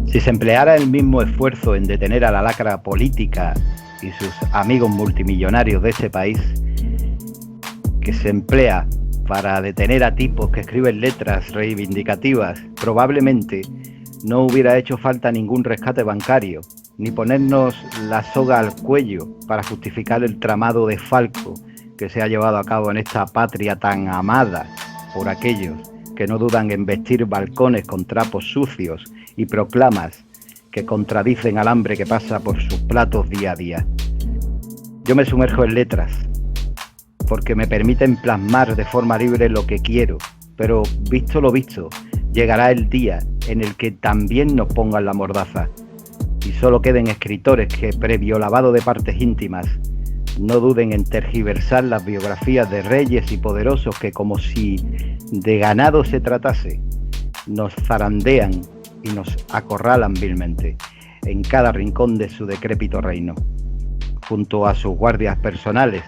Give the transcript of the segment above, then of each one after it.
Si se empleara el mismo esfuerzo en detener a la lacra política y sus amigos multimillonarios de este país, que se emplea para detener a tipos que escriben letras reivindicativas, probablemente no hubiera hecho falta ningún rescate bancario, ni ponernos la soga al cuello para justificar el tramado de Falco que se ha llevado a cabo en esta patria tan amada por aquellos que no dudan en vestir balcones con trapos sucios y proclamas que contradicen al hambre que pasa por sus platos día a día. Yo me sumerjo en letras porque me permiten plasmar de forma libre lo que quiero, pero visto lo visto, llegará el día en el que también nos pongan la mordaza y solo queden escritores que, previo lavado de partes íntimas, no duden en tergiversar las biografías de reyes y poderosos que, como si de ganado se tratase, nos zarandean y nos acorralan vilmente en cada rincón de su decrépito reino, junto a sus guardias personales,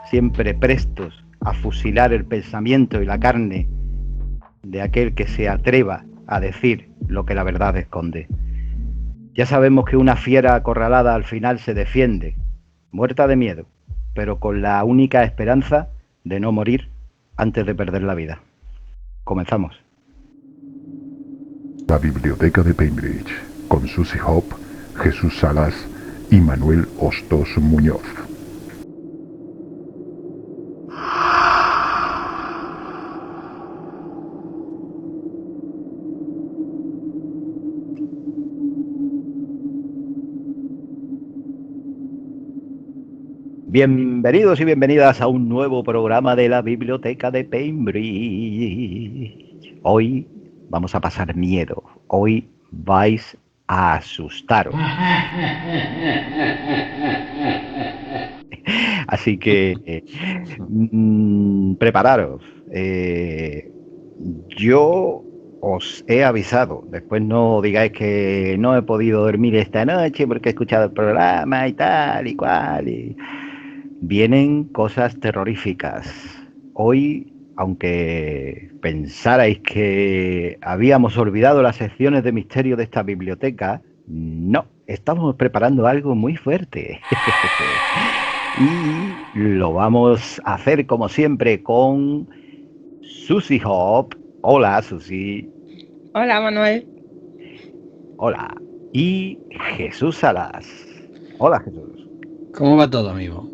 siempre prestos a fusilar el pensamiento y la carne de aquel que se atreva a decir lo que la verdad esconde. Ya sabemos que una fiera acorralada al final se defiende, muerta de miedo, pero con la única esperanza de no morir antes de perder la vida. Comenzamos. La Biblioteca de Pembridge, con Susie Hope, Jesús Salas y Manuel Hostos Muñoz. Bienvenidos y bienvenidas a un nuevo programa de la Biblioteca de Pembridge. Hoy vamos a pasar miedo. Hoy vais a asustaros. Así que prepararos. Yo os he avisado. Después no digáis que no he podido dormir esta noche porque he escuchado el programa y tal y cual. Vienen cosas terroríficas. Hoy, aunque pensarais que habíamos olvidado las secciones de misterio de esta biblioteca, no, estamos preparando algo muy fuerte. Y lo vamos a hacer como siempre con Susie Hope. Hola, Susie. Hola, Manuel. Hola. Y Jesús Salas. Hola, Jesús. ¿Cómo va todo, amigo?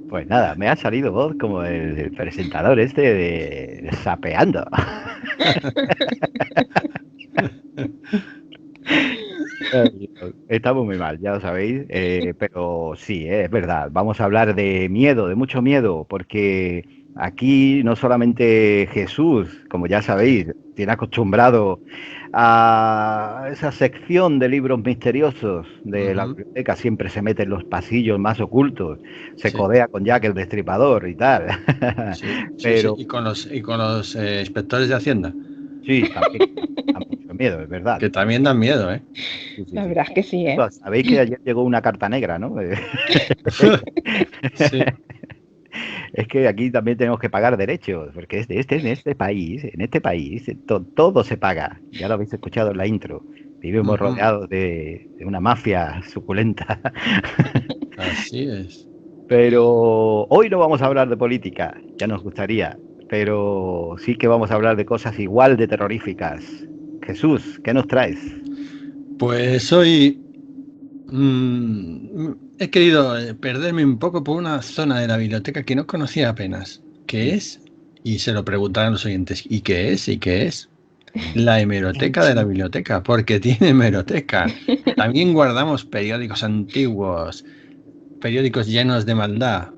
Pues nada, me ha salido voz como el presentador este de Sapeando. Estamos muy mal, ya lo sabéis, pero sí, es verdad. Vamos a hablar de miedo, de mucho miedo, porque aquí no solamente Jesús, como ya sabéis, tiene acostumbrado a esa sección de libros misteriosos de la biblioteca, siempre se mete en los pasillos más ocultos, se codea con Jack el Destripador y tal. Sí, Pero sí. Y con los inspectores de Hacienda. sí, también da mucho miedo, es verdad. Que también dan miedo, ¿eh? Sí, La verdad es que sí, ¿eh? Sabéis que ayer llegó una carta negra, ¿no? Sí. Es que aquí también tenemos que pagar derechos, porque en este país, todo se paga. Ya lo habéis escuchado en la intro. Vivimos rodeados de una mafia suculenta. Así es. Pero hoy no vamos a hablar de política, ya nos gustaría, pero sí que vamos a hablar de cosas igual de terroríficas. Jesús, ¿qué nos traes? Pues hoy he querido perderme un poco por una zona de la biblioteca que no conocía apenas. ¿Qué es? Y se lo preguntarán los oyentes. ¿Y qué es? ¿Y qué es? La hemeroteca de la biblioteca, porque tiene hemeroteca. También guardamos periódicos antiguos, periódicos llenos de maldad.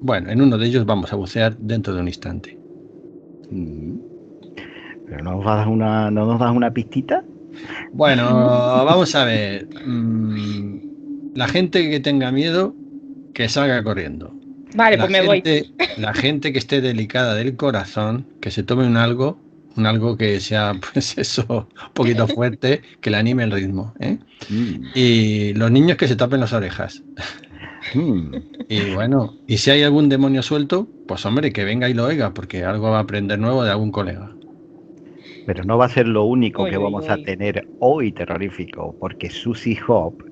Bueno, en uno de ellos vamos a bucear dentro de un instante. ¿Pero no nos das una pistita? Bueno, vamos a ver. La gente que tenga miedo, que salga corriendo. Vale, pues me voy. La gente que esté delicada del corazón, que se tome un algo que sea, pues eso, un poquito fuerte, que le anime el ritmo, ¿eh? Y los niños que se tapen las orejas. Y bueno, y si hay algún demonio suelto, pues hombre, que venga y lo oiga, porque algo va a aprender nuevo de algún colega. Pero no va a ser lo único Uy, que uy, vamos a uy. tener hoy terrorífico, porque Susie Hop,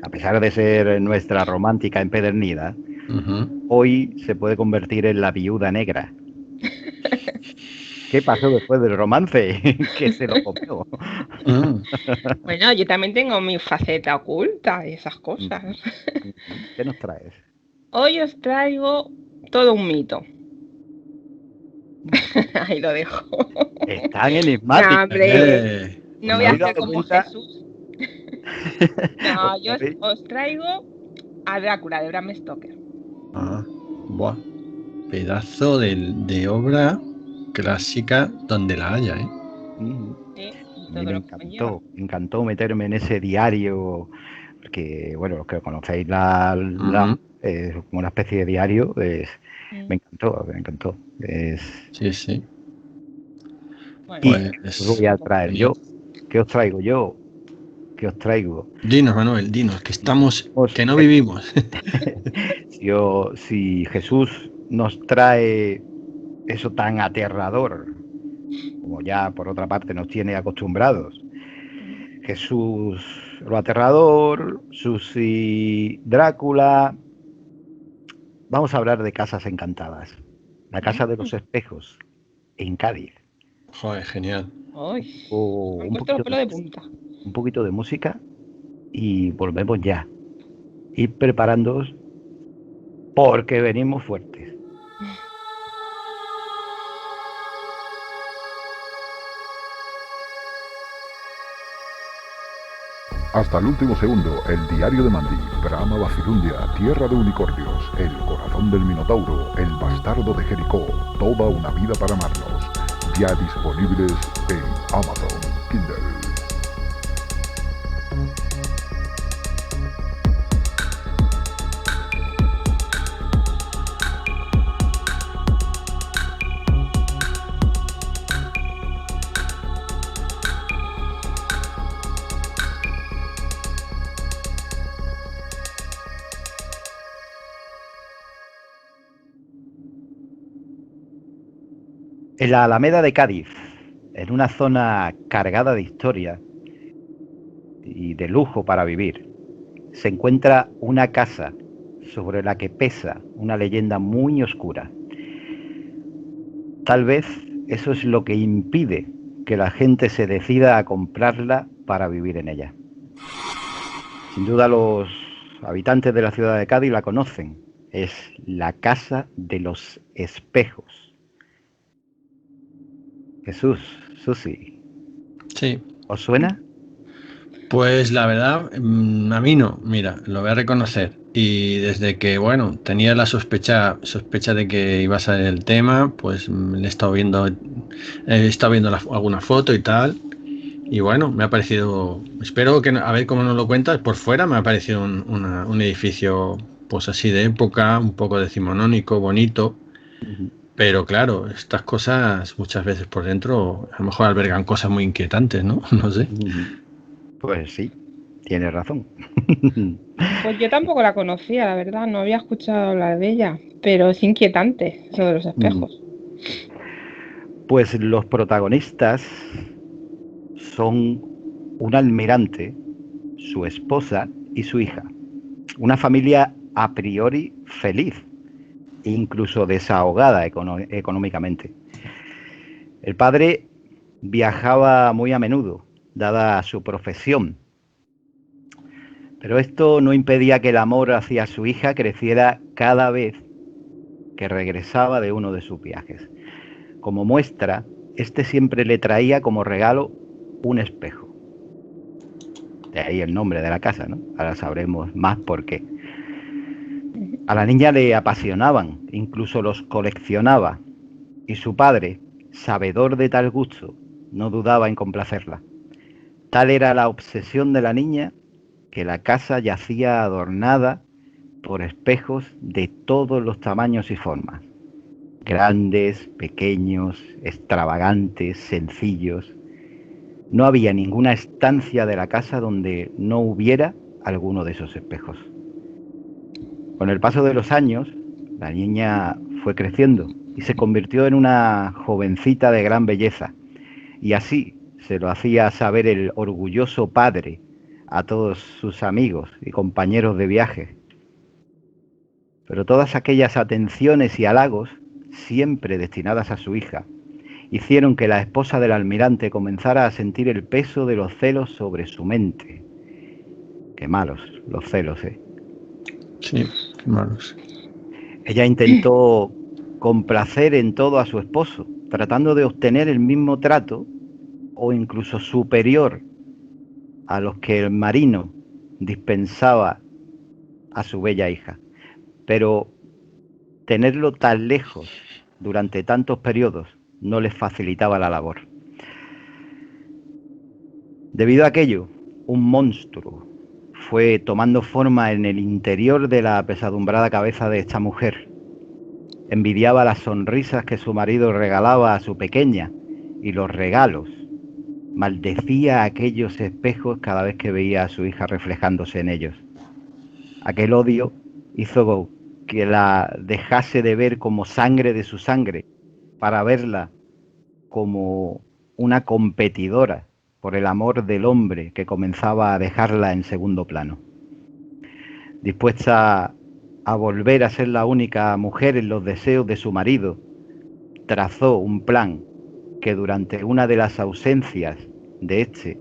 a pesar de ser nuestra romántica empedernida, hoy se puede convertir en la viuda negra. ¿Qué pasó después del romance? Que se lo comió. Bueno, yo también tengo mi faceta oculta y esas cosas. ¿Qué nos traes? Hoy os traigo todo un mito. Ahí lo dejo. Es tan enigmático. No, hombre, no ¿Os voy a habéis ser dado como cuenta? Jesús. No, yo os traigo a Drácula de Bram Stoker. Buah. Pedazo de obra clásica donde la haya, ¿eh? Sí, y A mí todo lo que conlleva. me encantó meterme en ese diario, porque, bueno, los que conocéis como una especie de diario, me encantó. Sí, sí. Bueno, ¿Y pues, qué os voy a traer yo? ¿Qué os traigo yo? ¿Qué os traigo? Dinos, Manuel, dinos, que no Eh, vivimos. Si Jesús nos trae eso tan aterrador, como ya por otra parte nos tiene acostumbrados, Jesús lo aterrador, Susi Drácula, vamos a hablar de casas encantadas, la casa de los espejos en Cádiz. Joder, genial. Uy, me han Un puesto los poquito pelos de punta. un poquito de música y volvemos ya. Ir preparándoos porque venimos fuertes. Hasta el último segundo, el diario de Mandy, Brahma Bacilundia, Tierra de Unicornios, El corazón del Minotauro, El bastardo de Jericó, Toda una vida para amarnos, ya disponibles en Amazon Kindle. En la Alameda de Cádiz, en una zona cargada de historia y de lujo para vivir, se encuentra una casa sobre la que pesa una leyenda muy oscura. Tal vez eso es lo que impide que la gente se decida a comprarla para vivir en ella. Sin duda los habitantes de la ciudad de Cádiz la conocen. Es la Casa de los Espejos. Jesús, Susi, Sí. ¿os suena? Pues la verdad, a mí no, mira, lo voy a reconocer. Y desde que, bueno, tenía la sospecha de que iba a salir el tema, pues he estado viendo alguna foto y tal. Y bueno, me ha parecido, espero que, a ver cómo nos lo cuentas, por fuera me ha parecido un edificio, pues así de época, un poco decimonónico, bonito. Pero claro, estas cosas muchas veces por dentro a lo mejor albergan cosas muy inquietantes, ¿no? No sé. Pues sí, tienes razón. Pues yo tampoco la conocía, la verdad, no había escuchado hablar de ella, pero es inquietante eso de los espejos. Pues los protagonistas son un almirante, su esposa y su hija. Una familia a priori feliz, incluso desahogada económicamente. El padre viajaba muy a menudo, dada su profesión, pero esto no impedía que el amor hacia su hija creciera cada vez que regresaba de uno de sus viajes. Como muestra, este siempre le traía como regalo un espejo. De ahí el nombre de la casa, ¿no? Ahora sabremos más por qué. A la niña le apasionaban, incluso los coleccionaba, y su padre, sabedor de tal gusto, no dudaba en complacerla. Tal era la obsesión de la niña que la casa yacía adornada por espejos de todos los tamaños y formas. Grandes, pequeños, extravagantes, sencillos. No había ninguna estancia de la casa donde no hubiera alguno de esos espejos. Con el paso de los años, la niña fue creciendo y se convirtió en una jovencita de gran belleza. Y así se lo hacía saber el orgulloso padre a todos sus amigos y compañeros de viaje. Pero todas aquellas atenciones y halagos, siempre destinadas a su hija, hicieron que la esposa del almirante comenzara a sentir el peso de los celos sobre su mente. Qué malos los celos, ¿eh? Sí, qué malos. Ella intentó complacer en todo a su esposo, tratando de obtener el mismo trato o incluso superior a los que el marino dispensaba a su bella hija. Pero tenerlo tan lejos durante tantos periodos no les facilitaba la labor. Debido a aquello, un monstruo fue tomando forma en el interior de la apesadumbrada cabeza de esta mujer. Envidiaba las sonrisas que su marido regalaba a su pequeña y los regalos. Maldecía aquellos espejos cada vez que veía a su hija reflejándose en ellos. Aquel odio hizo que la dejase de ver como sangre de su sangre para verla como una competidora por el amor del hombre que comenzaba a dejarla en segundo plano. Dispuesta a volver a ser la única mujer en los deseos de su marido, trazó un plan que durante una de las ausencias de este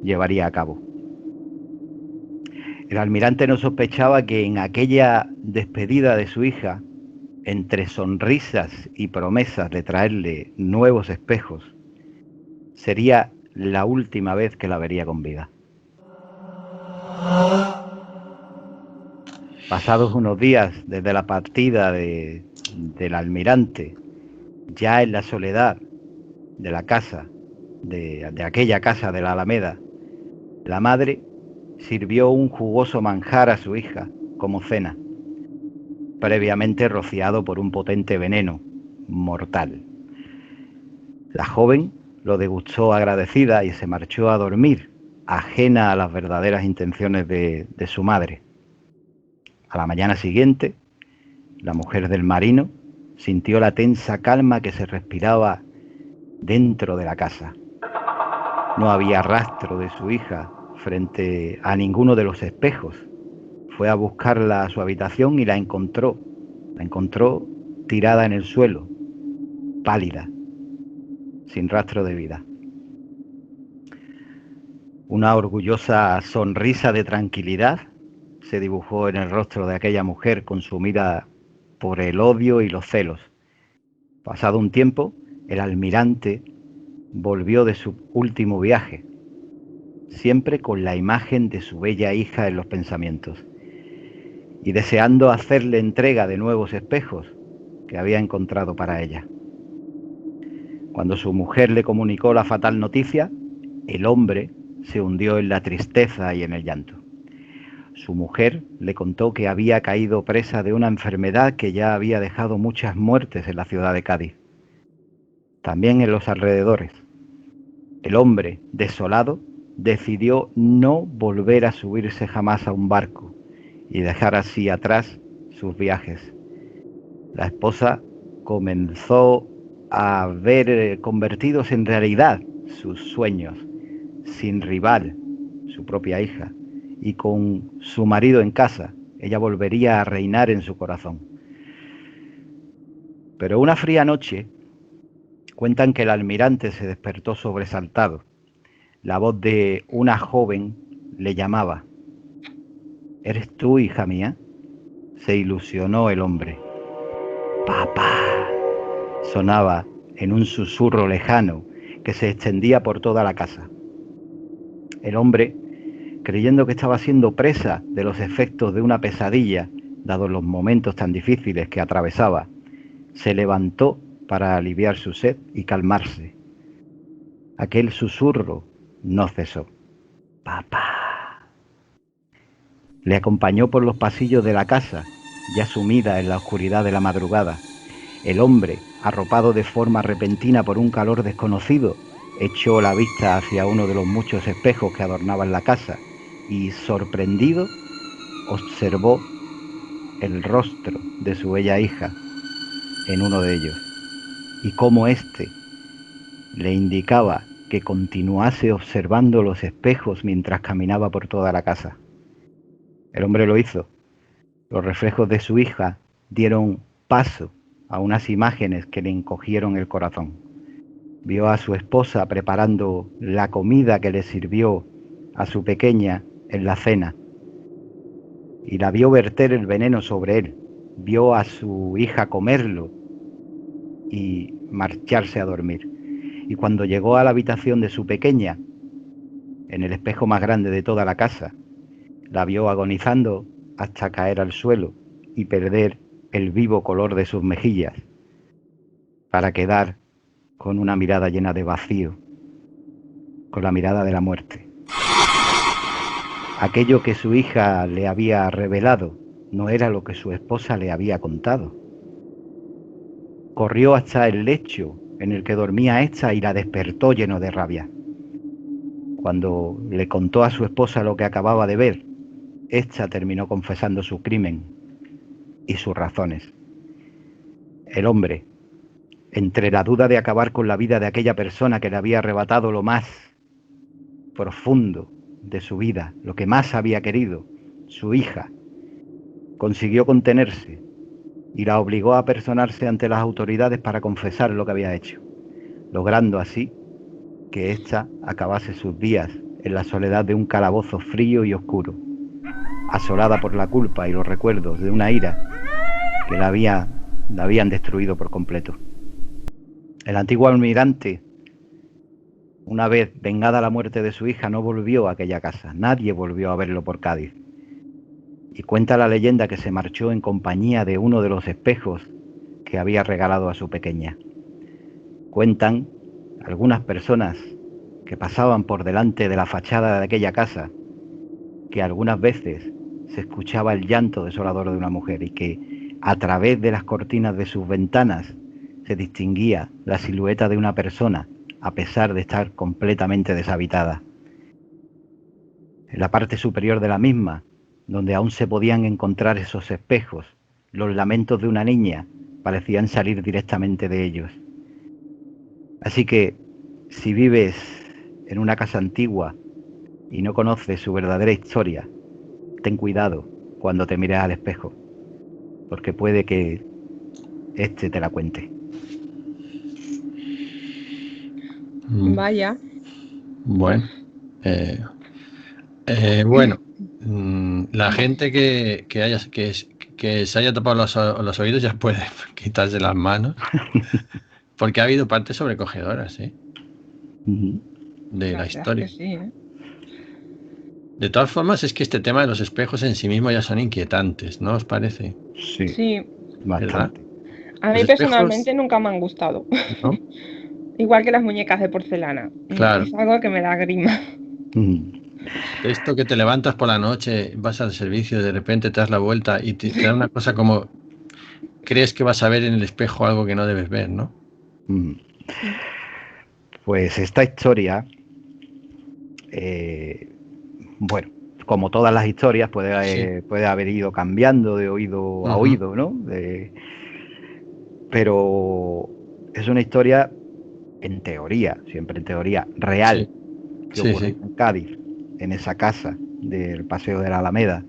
llevaría a cabo. El almirante no sospechaba que en aquella despedida de su hija, entre sonrisas y promesas de traerle nuevos espejos, sería la última vez que la vería con vida. Pasados unos días desde la partida del almirante, ya en la soledad de la casa, de aquella casa de la Alameda, la madre sirvió un jugoso manjar a su hija como cena, previamente rociado por un potente veneno mortal. La joven lo degustó agradecida y se marchó a dormir, ajena a las verdaderas intenciones de su madre. A la mañana siguiente, la mujer del marino sintió la tensa calma que se respiraba dentro de la casa. No había rastro de su hija frente a ninguno de los espejos. Fue a buscarla a su habitación y la encontró. La encontró tirada en el suelo, pálida, sin rastro de vida. Una orgullosa sonrisa de tranquilidad se dibujó en el rostro de aquella mujer consumida por el odio y los celos. Pasado un tiempo, el almirante volvió de su último viaje, siempre con la imagen de su bella hija en los pensamientos, y deseando hacerle entrega de nuevos espejos que había encontrado para ella. Cuando su mujer le comunicó la fatal noticia, el hombre se hundió en la tristeza y en el llanto. Su mujer le contó que había caído presa de una enfermedad que ya había dejado muchas muertes en la ciudad de Cádiz, también en los alrededores. El hombre, desolado, decidió no volver a subirse jamás a un barco y dejar así atrás sus viajes. La esposa comenzó a ver convertidos en realidad sus sueños, sin rival, su propia hija, y con su marido en casa, ella volvería a reinar en su corazón. Pero una fría noche, cuentan que el almirante se despertó sobresaltado. La voz de una joven le llamaba. ¿Eres tú, hija mía? Se ilusionó el hombre. ¡Papá! Sonaba en un susurro lejano que se extendía por toda la casa. El hombre, creyendo que estaba siendo presa de los efectos de una pesadilla, dados los momentos tan difíciles que atravesaba, se levantó para aliviar su sed y calmarse. Aquel susurro no cesó. ¡Papá! Le acompañó por los pasillos de la casa, ya sumida en la oscuridad de la madrugada. El hombre, arropado de forma repentina por un calor desconocido, echó la vista hacia uno de los muchos espejos que adornaban la casa y, sorprendido, observó el rostro de su bella hija en uno de ellos, y cómo éste le indicaba que continuase observando los espejos mientras caminaba por toda la casa. El hombre lo hizo. Los reflejos de su hija dieron paso a unas imágenes que le encogieron el corazón. Vio a su esposa preparando la comida que le sirvió a su pequeña en la cena y la vio verter el veneno sobre él. Vio a su hija comerlo y marcharse a dormir. Y cuando llegó a la habitación de su pequeña, en el espejo más grande de toda la casa, la vio agonizando hasta caer al suelo y perder el vivo color de sus mejillas, para quedar con una mirada llena de vacío, con la mirada de la muerte. Aquello que su hija le había revelado no era lo que su esposa le había contado. Corrió hasta el lecho en el que dormía esta y la despertó lleno de rabia. Cuando le contó a su esposa lo que acababa de ver, esta terminó confesando su crimen y sus razones. El hombre, entre la duda de acabar con la vida de aquella persona que le había arrebatado lo más profundo de su vida, lo que más había querido, su hija, consiguió contenerse y la obligó a personarse ante las autoridades para confesar lo que había hecho, logrando así que ésta acabase sus días en la soledad de un calabozo frío y oscuro, asolada por la culpa y los recuerdos de una ira que la habían destruido por completo. El antiguo almirante, una vez vengada la muerte de su hija, no volvió a aquella casa. Nadie volvió a verlo por Cádiz. Y cuenta la leyenda que se marchó en compañía de uno de los espejos que había regalado a su pequeña. Cuentan algunas personas que pasaban por delante de la fachada de aquella casa que algunas veces se escuchaba el llanto desolador de una mujer y que a través de las cortinas de sus ventanas se distinguía la silueta de una persona a pesar de estar completamente deshabitada. En la parte superior de la misma, donde aún se podían encontrar esos espejos, los lamentos de una niña parecían salir directamente de ellos. Así que, si vives en una casa antigua y no conoces su verdadera historia, ten cuidado cuando te mires al espejo, porque puede que este te la cuente. Vaya. Bueno, bueno, la gente que se haya tapado los oídos ya puede quitarse las manos, porque ha habido partes sobrecogedoras, de la historia. Sí, ¿eh? De todas formas, es que este tema de los espejos en sí mismo ya son inquietantes, ¿no os parece? Sí. Bastante. A mí personalmente nunca me han gustado. ¿No? Igual que las muñecas de porcelana. Claro. Es algo que me da grima. Esto que te levantas por la noche, vas al servicio, de repente te das la vuelta y te da una cosa como... Crees que vas a ver en el espejo algo que no debes ver, ¿no? Pues esta historia, bueno, como todas las historias, puede haber ido cambiando de oído a oído, ¿no? Pero es una historia, en teoría, siempre en teoría, real, que ocurrió en Cádiz, en esa casa del Paseo de la Alameda.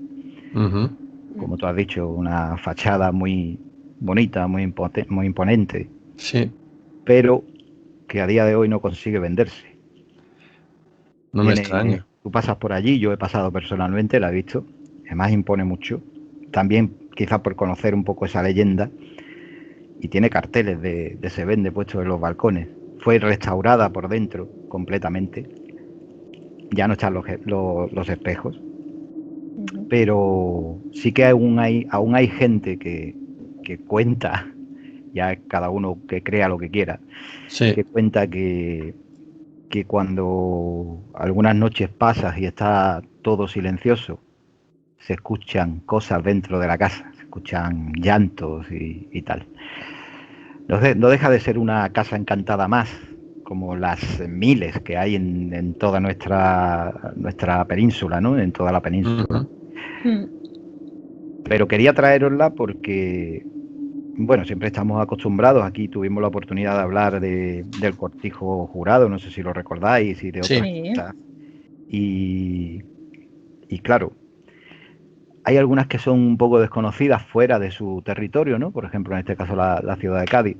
Como tú has dicho, una fachada muy bonita, muy imponente. Sí. Pero que a día de hoy no consigue venderse. No me extraña. Tú pasas por allí, yo he pasado personalmente, la he visto, además impone mucho. También quizás por conocer un poco esa leyenda, y tiene carteles de se vende puestos en los balcones. Fue restaurada por dentro completamente. Ya no están los espejos. Pero sí que aún hay gente que cuenta, ya cada uno que crea lo que quiera, que cuenta que cuando algunas noches pasas y está todo silencioso, se escuchan cosas dentro de la casa, se escuchan llantos y tal. No deja de ser una casa encantada más, como las miles que hay en toda nuestra península, ¿no? En toda la península. Pero quería traerosla porque, bueno, siempre estamos acostumbrados, aquí tuvimos la oportunidad de hablar del Cortijo Jurado, no sé si lo recordáis, y de otras cosas. Y claro, hay algunas que son un poco desconocidas fuera de su territorio, ¿no? Por ejemplo, en este caso la ciudad de Cádiz.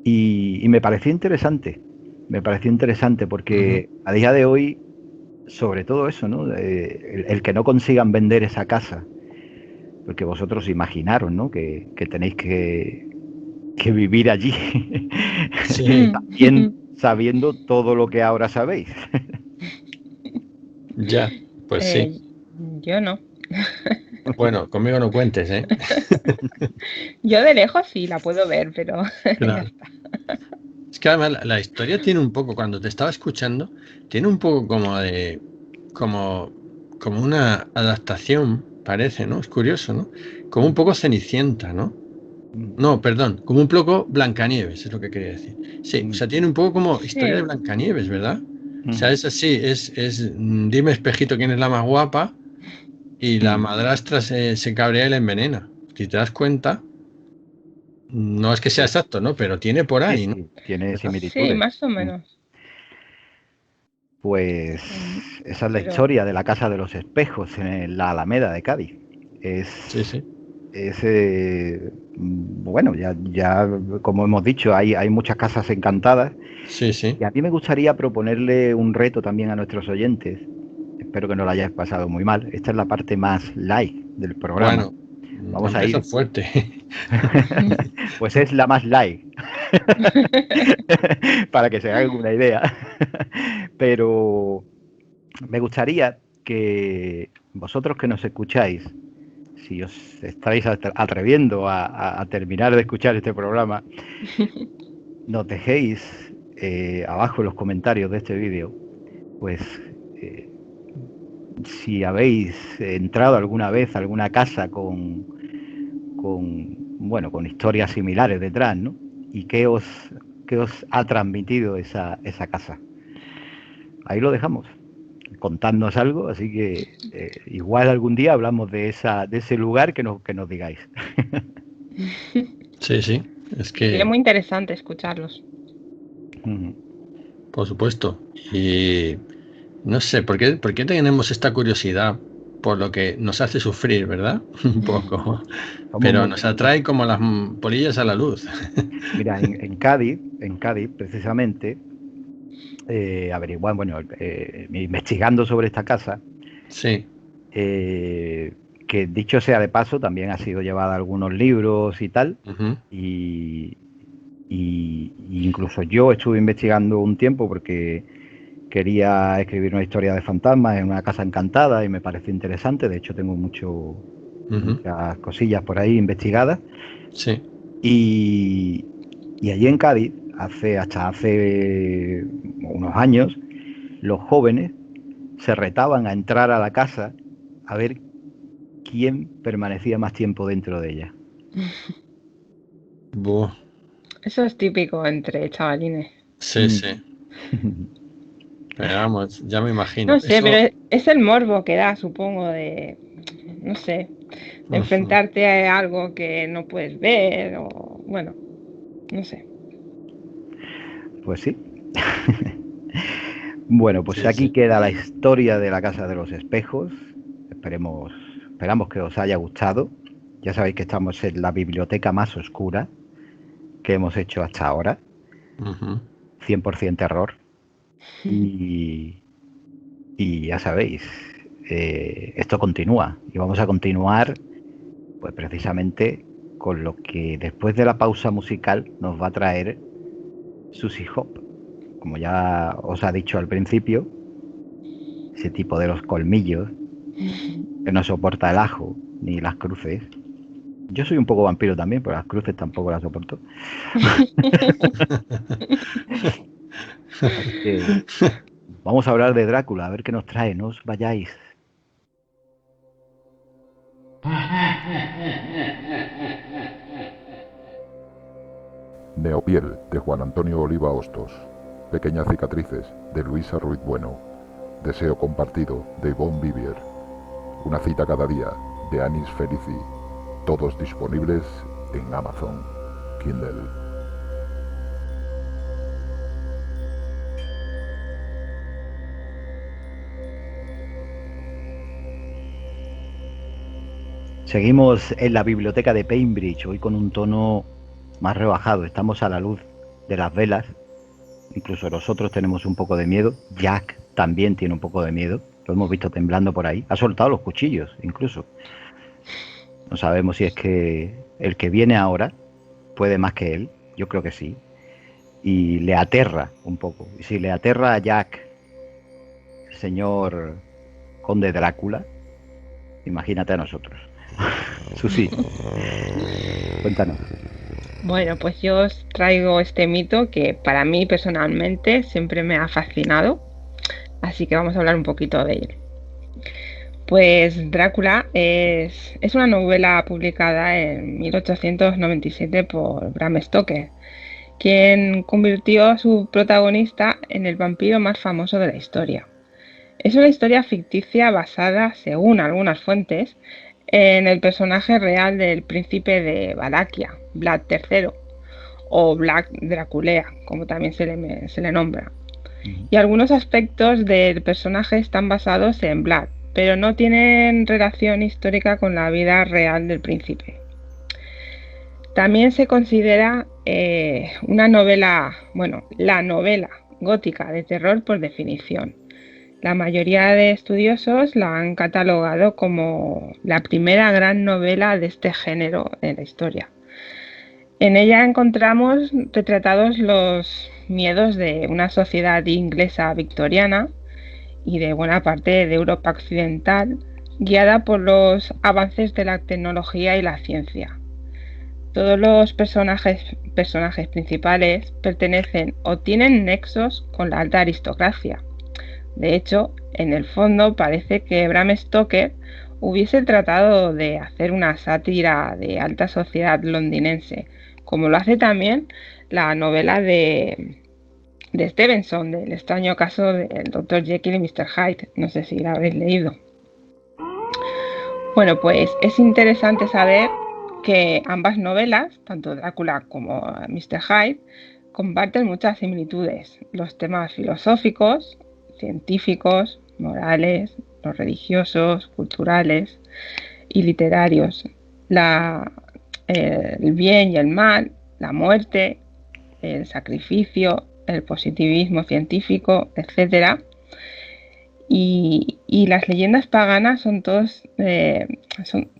Y me pareció interesante porque a día de hoy, sobre todo eso, ¿no? El que no consigan vender esa casa, porque vosotros imaginaros, ¿no? Que tenéis que vivir allí, Sí. también sabiendo todo lo que ahora sabéis. Ya, pues sí. Yo no. Bueno, conmigo no cuentes, ¿eh? Yo de lejos sí la puedo ver, pero Claro. Es que además la historia tiene un poco, cuando te estaba escuchando, tiene un poco como una adaptación, parece, ¿no? Es curioso, ¿no? Como un poco Cenicienta, ¿no? No, perdón, como un poco Blancanieves, es lo que quería decir. Sí, o sea, tiene un poco como historia de Blancanieves, ¿verdad? O sea, es así, es dime, espejito, quién es la más guapa, y la madrastra se cabrea y la envenena. Si te das cuenta, no es que sea exacto, ¿no? Pero tiene por ahí, ¿no? Sí, tiene ¿Verdad? similitudes. Sí, más o menos. Pues esa es la Pero- historia de la Casa de los Espejos en la Alameda de Cádiz. Sí. Bueno, ya como hemos dicho, hay muchas casas encantadas. Sí. Y a mí me gustaría proponerle un reto también a nuestros oyentes. Espero que no lo hayáis pasado muy mal. Esta es la parte más light del programa. Bueno, Vamos a empieza ir. fuerte. Pues es la más light. Para que se hagan una idea. Pero me gustaría que vosotros que nos escucháis, si os estáis atreviendo a terminar de escuchar este programa, nos dejéis abajo en los comentarios de este vídeo, pues si habéis entrado alguna vez a alguna casa con historias similares detrás, ¿no? Y qué os ha transmitido esa casa. Ahí lo dejamos. Contadnos algo, así que igual algún día hablamos de ese lugar que nos digáis. Sí, es que... Sería muy interesante escucharlos. Por supuesto. Y no sé, ¿por qué tenemos esta curiosidad por lo que nos hace sufrir, verdad? Un poco. Pero nos atrae como las polillas a la luz. Mira, en Cádiz, precisamente, investigando sobre esta casa, sí. Que dicho sea de paso, también ha sido llevada a algunos libros y tal, y incluso yo estuve investigando un tiempo porque quería escribir una historia de fantasmas en una casa encantada y me pareció interesante. De hecho, tengo muchas cosillas por ahí investigadas. Sí. Y allí en Cádiz, hasta hace unos años, los jóvenes se retaban a entrar a la casa a ver quién permanecía más tiempo dentro de ella. Eso es típico entre chavalines. Sí. Pero vamos, ya me imagino. No sé, pero es el morbo que da, supongo, de, no sé, de enfrentarte a algo que no puedes ver o, bueno, no sé. Pues sí. Bueno, pues aquí queda la historia de la Casa de los Espejos. Esperamos que os haya gustado. Ya sabéis que estamos en la biblioteca más oscura que hemos hecho hasta ahora. 100% terror. Y ya sabéis, esto continúa. Y vamos a continuar, pues precisamente con lo que después de la pausa musical nos va a traer Susie Hop. Como ya os ha dicho al principio, ese tipo de los colmillos que no soporta el ajo ni las cruces. Yo soy un poco vampiro también, pero las cruces tampoco las soporto. Así que vamos a hablar de Drácula, a ver qué nos trae, no os vayáis. Neopiel, de Juan Antonio Oliva Hostos. Pequeñas cicatrices, de Luisa Ruiz Bueno. Deseo compartido, de Yvonne Vivier. Una cita cada día, de Anis Felici, todos disponibles en Amazon Kindle. Seguimos en la biblioteca de Cambridge, hoy con un tono más rebajado. Estamos a la luz de las velas. Incluso nosotros tenemos un poco de miedo. Jack también tiene un poco de miedo. Lo hemos visto temblando por ahí. Ha soltado los cuchillos, incluso. No sabemos si es que el que viene ahora puede más que él. Yo creo que sí. Y le aterra un poco. Y si le aterra a Jack, señor Conde Drácula, imagínate a nosotros. Susi, cuéntanos. Bueno, pues yo os traigo este mito que para mí personalmente siempre me ha fascinado, así que vamos a hablar un poquito de él. Pues Drácula es una novela publicada en 1897 por Bram Stoker, quien convirtió a su protagonista en el vampiro más famoso de la historia. Es una historia ficticia basada, según algunas fuentes, en el personaje real del príncipe de Valaquia, Vlad III, o Vlad Draculea, como también se le nombra. Y algunos aspectos del personaje están basados en Vlad, pero no tienen relación histórica con la vida real del príncipe. También se considera la novela gótica de terror por definición. La mayoría de estudiosos la han catalogado como la primera gran novela de este género en la historia. En ella encontramos retratados los miedos de una sociedad inglesa victoriana y de buena parte de Europa occidental, guiada por los avances de la tecnología y la ciencia. Todos los personajes principales pertenecen o tienen nexos con la alta aristocracia. De hecho, en el fondo parece que Bram Stoker hubiese tratado de hacer una sátira de alta sociedad londinense, como lo hace también la novela de Stevenson, del extraño caso del Dr. Jekyll y Mr. Hyde. No sé si la habréis leído. Bueno, pues es interesante saber que ambas novelas, tanto Drácula como Mr. Hyde, comparten muchas similitudes. Los temas filosóficos, científicos, morales, los religiosos, culturales y literarios, el bien y el mal, la muerte, el sacrificio, el positivismo científico, etc. Y las leyendas paganas son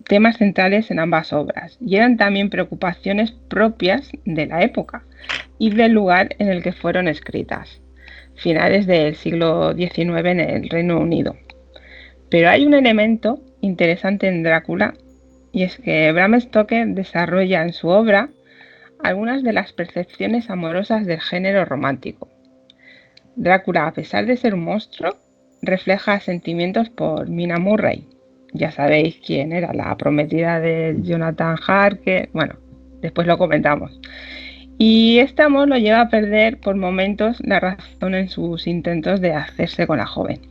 temas centrales en ambas obras y eran también preocupaciones propias de la época y del lugar en el que fueron escritas, finales del siglo XIX en el Reino Unido. Pero hay un elemento interesante en Drácula, y es que Bram Stoker desarrolla en su obra algunas de las percepciones amorosas del género romántico. Drácula, a pesar de ser un monstruo, refleja sentimientos por Mina Murray. Ya sabéis quién era la prometida de Jonathan Harker. Bueno, después lo comentamos. Y este amor lo lleva a perder por momentos la razón en sus intentos de hacerse con la joven.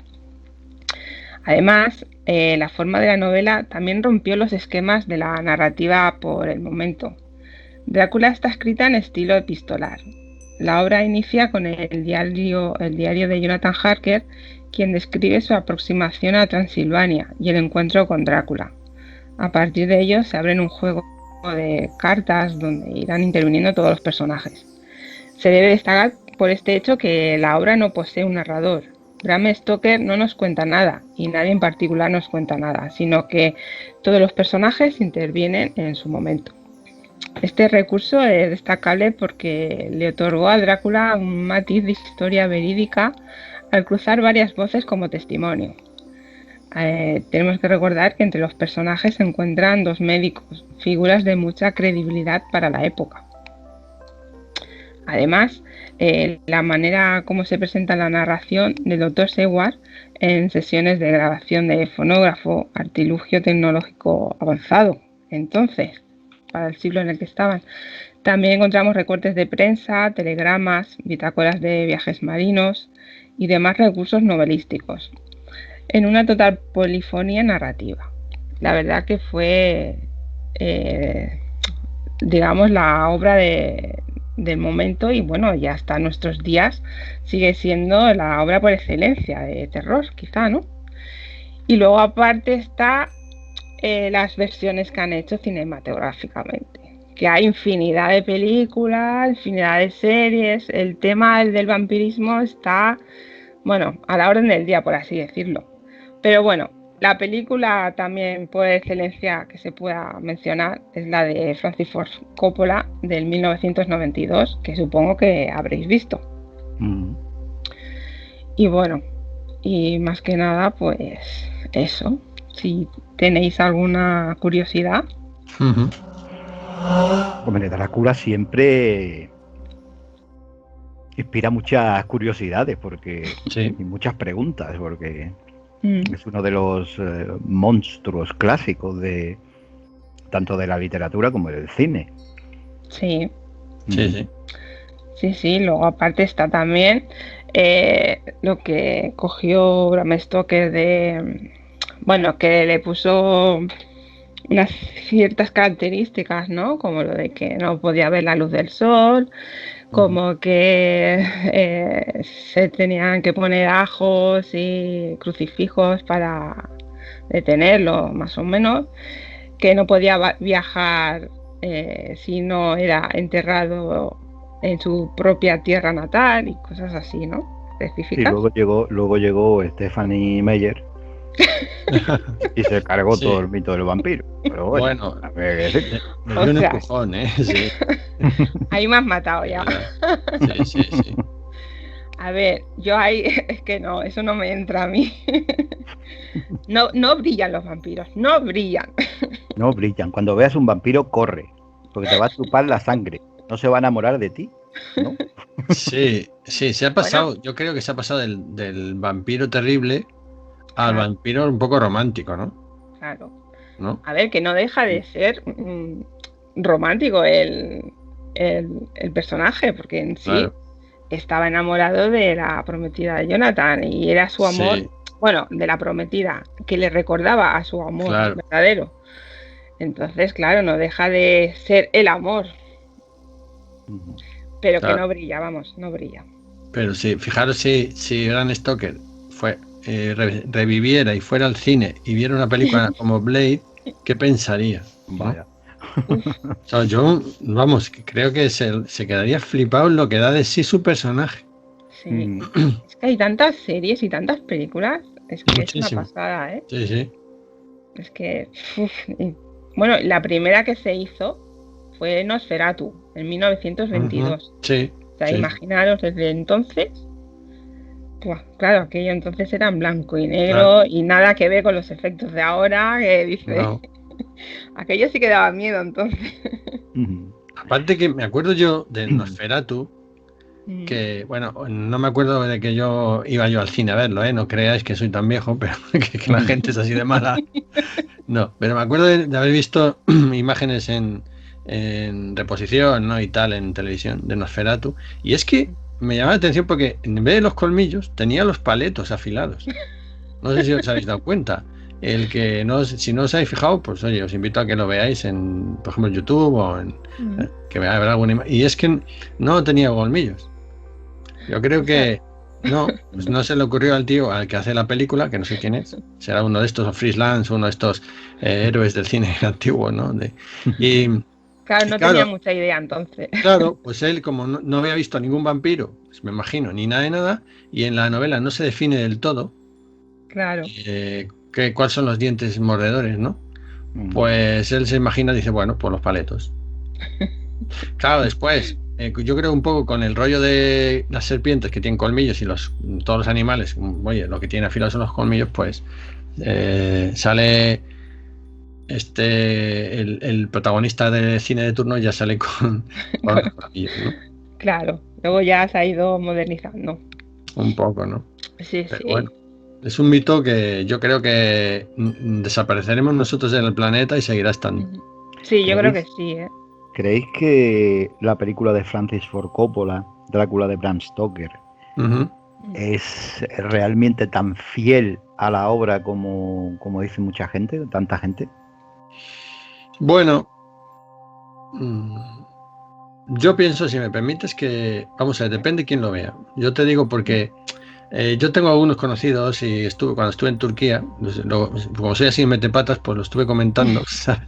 Además, la forma de la novela también rompió los esquemas de la narrativa por el momento. Drácula está escrita en estilo epistolar. La obra inicia con el diario de Jonathan Harker, quien describe su aproximación a Transilvania y el encuentro con Drácula. A partir de ello se abre un juego de cartas donde irán interviniendo todos los personajes. Se debe destacar por este hecho que la obra no posee un narrador. Bram Stoker no nos cuenta nada y nadie en particular nos cuenta nada, sino que todos los personajes intervienen en su momento. Este recurso es destacable porque le otorgó a Drácula un matiz de historia verídica al cruzar varias voces como testimonio. Tenemos que recordar que entre los personajes se encuentran dos médicos, figuras de mucha credibilidad para la época. Además, la manera como se presenta la narración del Dr. Seward en sesiones de grabación de fonógrafo, artilugio tecnológico avanzado, entonces, para el siglo en el que estaban. También encontramos recortes de prensa, telegramas, bitácoras de viajes marinos y demás recursos novelísticos, en una total polifonía narrativa. la verdad que fue, digamos, la obra del momento y bueno, ya hasta nuestros días sigue siendo la obra por excelencia de terror, quizá, ¿no? Y luego aparte está las versiones que han hecho cinematográficamente, que hay infinidad de películas, infinidad de series, el tema del vampirismo está, bueno, a la orden del día, por así decirlo. Pero bueno, la película también por excelencia que se pueda mencionar es la de Francis Ford Coppola del 1992, que supongo que habréis visto. Y bueno, y más que nada, pues eso. Si tenéis alguna curiosidad. Hombre, Drácula siempre inspira muchas curiosidades porque y muchas preguntas, porque es uno de los monstruos clásicos de tanto de la literatura como del cine. Sí. Sí. Sí, luego aparte está también lo que cogió Bram Stoker de, bueno, que le puso unas ciertas características, ¿no? Como lo de que no podía ver la luz del sol, como que se tenían que poner ajos y crucifijos para detenerlo, más o menos, que no podía viajar si no era enterrado en su propia tierra natal y cosas así, ¿no? Específicas. Sí, luego llegó Stephanie Meyer y se cargó todo el mito del vampiro. Pero bueno, me dio un empujón, sí. Ahí me has matado ya. Sí. A ver, yo ahí es que no, eso no me entra a mí. No brillan los vampiros, no brillan. No brillan. Cuando veas un vampiro, corre, porque te va a chupar la sangre. No se va a enamorar de ti, ¿no? Sí, se ha pasado, bueno, yo creo que se ha pasado del vampiro terrible al vampiro un poco romántico, ¿no? Claro. ¿No? A ver, que no deja de ser romántico el personaje, porque en sí estaba enamorado de la prometida de Jonathan y era su amor, bueno, de la prometida, que le recordaba a su amor verdadero. Entonces, claro, no deja de ser el amor. Pero que no brilla, vamos, no brilla. Pero sí, fijaros si Bram Stoker reviviera y fuera al cine y viera una película como Blade, ¿qué pensaría? Vaya. O sea, yo, vamos, creo que se quedaría flipado en lo que da de sí su personaje. Sí. Es que hay tantas series y tantas películas, es que muchísimo. Es una pasada, ¿eh? Sí. Es que, bueno, la primera que se hizo fue Nosferatu, en 1922. Sí. O sea, imaginaros desde entonces. Claro, aquello entonces era en blanco y negro y nada que ver con los efectos de ahora, que dice. No. Aquello sí que daba miedo entonces. Aparte que me acuerdo yo de Nosferatu, que bueno, no me acuerdo de que yo iba al cine a verlo, no creáis que soy tan viejo, pero que la gente es así de mala. No, pero me acuerdo de haber visto imágenes en reposición, ¿no? Y tal, en televisión de Nosferatu, y es que me llamaba la atención porque en vez de los colmillos tenía los paletos afilados. No sé si os habéis dado cuenta. El que si no os habéis fijado, pues oye, os invito a que lo veáis en, por ejemplo, en YouTube o en que veáis alguna imagen. Y es que no tenía colmillos. Yo creo que pues no se le ocurrió al tío al que hace la película, que no sé quién es. Será uno de estos, o Freelance, uno de estos héroes del cine antiguo, ¿no? Claro, no tenía mucha idea entonces. Claro, pues él como no había visto a ningún vampiro, pues me imagino, ni nada de nada, y en la novela no se define del todo. Claro. ¿Cuáles son los dientes mordedores, no? Pues él se imagina, dice, bueno, pues los paletos. Claro, después, yo creo un poco con el rollo de las serpientes que tienen colmillos y todos los animales, oye, lo que tiene afilados son los colmillos, pues sale el protagonista de cine de turno ya sale con los colmillos, ¿no? Claro, luego ya se ha ido modernizando. Un poco, ¿no? Sí, pero bueno. Es un mito que yo creo que desapareceremos nosotros en el planeta y seguirá estando. Sí, yo creo que sí, ¿eh? ¿Creéis que la película de Francis Ford Coppola, Drácula de Bram Stoker, es realmente tan fiel a la obra como dice mucha gente, tanta gente. Bueno, yo pienso, si me permites, que, vamos a ver, depende de quién lo vea. Yo te digo porque yo tengo algunos conocidos y cuando estuve en Turquía, como soy así metepatas, pues lo estuve comentando, ¿sabes?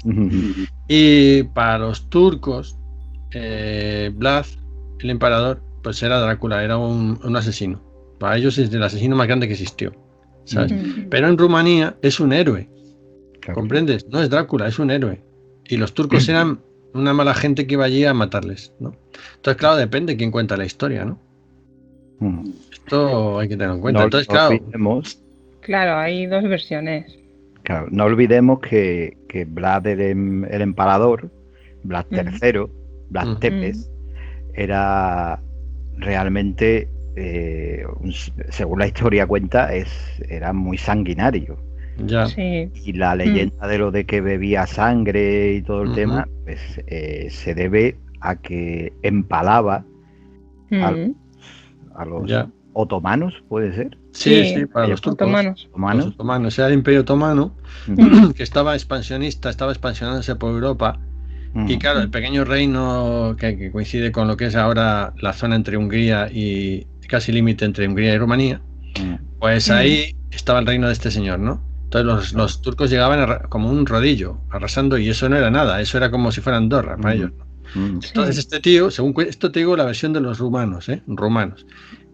Y para los turcos, Vlad, el emperador, pues era Drácula, era un asesino. Para ellos es el asesino más grande que existió, ¿sabes? Pero en Rumanía es un héroe, ¿comprendes? No es Drácula, es un héroe. Y los turcos eran una mala gente que iba allí a matarles, ¿no? Entonces, claro, depende de quién cuenta la historia, ¿no? Esto hay que tener en cuenta. Entonces, claro. Claro, hay dos versiones. Claro, no olvidemos que Vlad el emperador, Vlad III, Vlad Tepes, era realmente, según la historia cuenta, era muy sanguinario. Ya. Sí. Y la leyenda de lo de que bebía sangre y todo el tema, pues se debe a que empalaba a los otomanos, ¿puede ser? Sí, para los turcos. Los otomanos. Era el Imperio Otomano, que estaba expansionándose por Europa. Y claro, el pequeño reino que coincide con lo que es ahora la zona entre Hungría y casi límite entre Hungría y Rumanía, pues ahí estaba el reino de este señor, ¿no? Entonces los turcos llegaban como un rodillo, arrasando, y eso no era nada, eso era como si fuera Andorra para ellos, ¿no? Entonces este tío, según esto te digo la versión de los rumanos,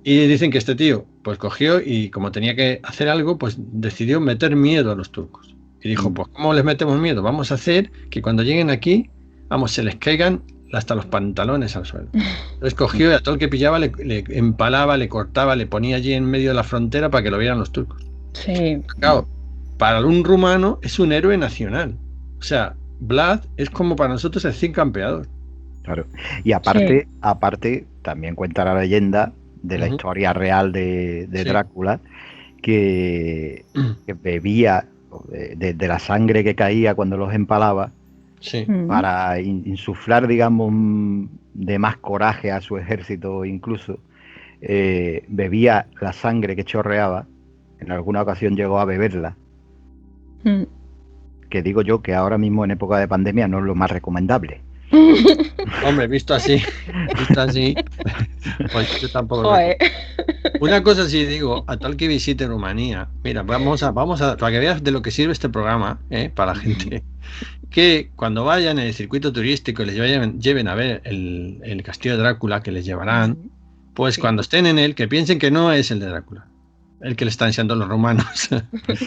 y dicen que este tío pues cogió y como tenía que hacer algo, pues decidió meter miedo a los turcos. Y dijo, pues ¿cómo les metemos miedo? Vamos a hacer que cuando lleguen aquí, se les caigan hasta los pantalones al suelo. Entonces cogió y a todo el que pillaba le empalaba, le cortaba, le ponía allí en medio de la frontera para que lo vieran los turcos. Sí. Claro, para un rumano es un héroe nacional. O sea, Vlad es como para nosotros el Cid campeador. Claro. Y aparte también cuenta la leyenda de la historia real de Drácula, que bebía de la sangre que caía cuando los empalaba, para insuflar, digamos, de más coraje a su ejército incluso, bebía la sangre que chorreaba. En alguna ocasión llegó a beberla. Que digo yo que ahora mismo en época de pandemia no es lo más recomendable. Hombre, visto así, pues yo tampoco. Una cosa sí digo, a tal que visite Rumanía, mira, vamos a para que veas de lo que sirve este programa, para la gente, que cuando vayan en el circuito turístico y les lleven a ver el castillo de Drácula, que les llevarán, pues cuando estén en él, que piensen que no es el de Drácula, el que le están enseñando los romanos.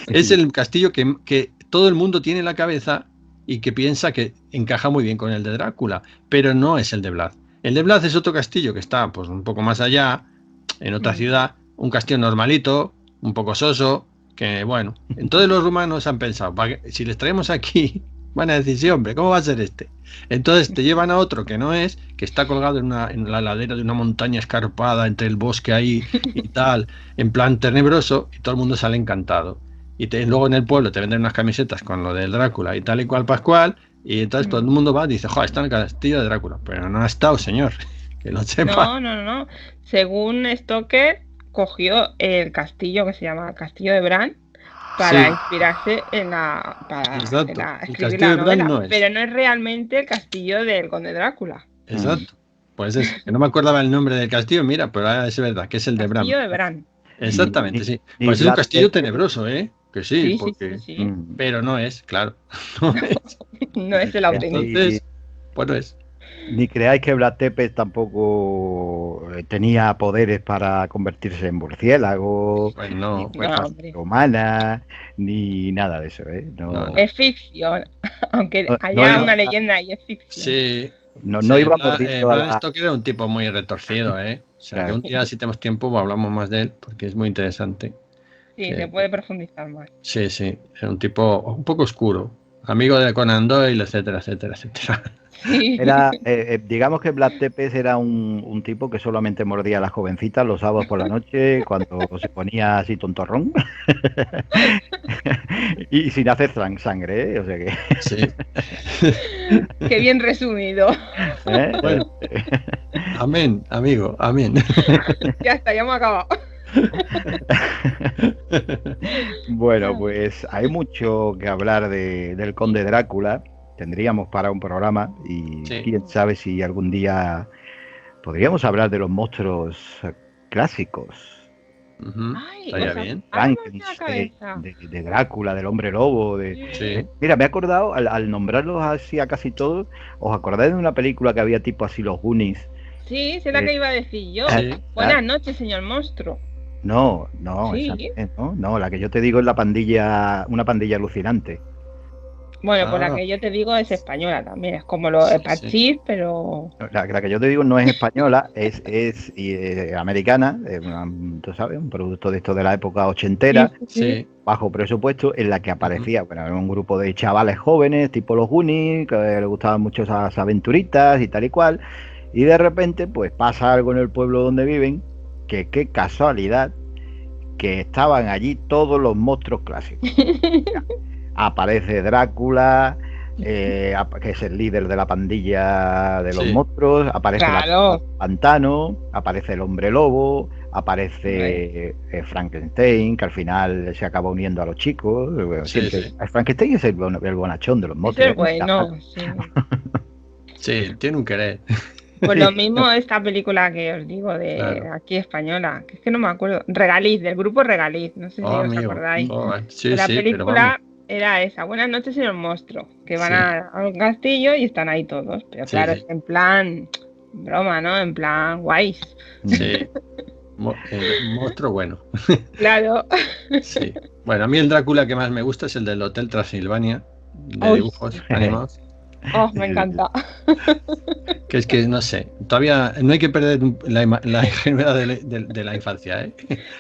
Es el castillo que todo el mundo tiene en la cabeza y que piensa que encaja muy bien con el de Drácula, pero no es el de Vlad. El de Vlad es otro castillo que está pues un poco más allá, en otra ciudad, un castillo normalito, un poco soso, que bueno, entonces los rumanos han pensado, si les traemos aquí, van a decir, sí, hombre, ¿cómo va a ser este? Entonces te llevan a otro que no es, que está colgado en la ladera de una montaña escarpada entre el bosque ahí y tal, en plan tenebroso, y todo el mundo sale encantado. Y luego en el pueblo te venden unas camisetas con lo del Drácula y tal y cual pascual, y entonces todo el mundo va y dice, joder, está en el castillo de Drácula, pero no ha estado, señor, que lo sepa. No. Según Stoker, cogió el castillo que se llama Castillo de Bran para inspirarse en la escribir la novela, no pero no es realmente el castillo del Conde Drácula. Exacto. Pues es que no me acordaba el nombre del castillo, mira, pero es verdad que es el de Bran. Castillo de Bran. Exactamente, sí. Pues es un castillo tenebroso, que sí, porque... pero no es, claro. No es el auténtico. Entonces, pues no es. Ni creáis que Vlad Tepes tampoco tenía poderes para convertirse en murciélago, pues no, ni fuerzas humanas, ni nada de eso, No. Es ficción, aunque haya una leyenda y es ficción. Sí. No iba por esto que era un tipo muy retorcido, O sea, que un día, si tenemos tiempo, hablamos más de él, porque es muy interesante. Sí, se puede profundizar más. Sí, era un tipo un poco oscuro, amigo de Conan Doyle, etcétera. Sí. Era, digamos que Vlad Tepes era un tipo que solamente mordía a las jovencitas los sábados por la noche cuando se ponía así tontorrón y sin hacer sangre, o sea que... Sí. Qué bien resumido. Bueno. Amén, amigo, amén. Ya está, ya hemos acabado. Bueno, pues hay mucho que hablar del Conde Drácula. Tendríamos para un programa y Sí. quién sabe si algún día podríamos hablar de los monstruos clásicos. Ujú, Ay, estaría o sea, bien. ahora me viene a la Frankenstein, cabeza. de Drácula, del Hombre Lobo. Sí. Mira, me he acordado, al nombrarlos así a casi todos, ¿os acordáis de una película que había tipo así, los Goonies? Sí, es la que iba a decir yo. Sí. Buenas noches, señor monstruo. No, Sí. esa no, la que yo te digo es una pandilla alucinante. Bueno, pues la Ah. que yo te digo es española también. Es como lo de Sí, Parchís, pero... La que yo te digo no es española, es americana, tú sabes, un producto de esto de la época ochentera, Sí. bajo presupuesto, en la que aparecía, bueno, era un grupo de chavales jóvenes, tipo los Goonies, que les gustaban mucho esas aventuritas y tal y cual, y de repente, pues pasa algo en el pueblo donde viven, que qué casualidad, que estaban allí todos los monstruos clásicos. Aparece Drácula, que es el líder de la pandilla de los Sí. monstruos, aparece Claro. la pantano, aparece el hombre lobo, aparece Frankenstein, que al final se acaba uniendo a los chicos. Bueno, Sí, siempre, sí. Frankenstein es el bonachón de los Es monstruos. el bueno, sí. Sí, tiene un querer. Pues lo mismo esta película que os digo de Claro. aquí española, que es que no me acuerdo. Regaliz, del grupo Regaliz, no sé si Oh, os amigo. acordáis. Joder. Sí, Pues la sí, pero vamos. película era esa, Buenas noches, señor monstruo, que van Sí. a un castillo y están ahí todos. Pero Sí, claro, sí. es en plan broma, ¿no? En plan guays. Sí. Monstruo bueno. Claro. Sí. Bueno, a mí el Drácula que más me gusta es el del Hotel Transilvania, de Uy, dibujos animados. Oh, me encanta. Que es que, no sé, todavía no hay que perder la ingenuidad de la infancia, ¿eh?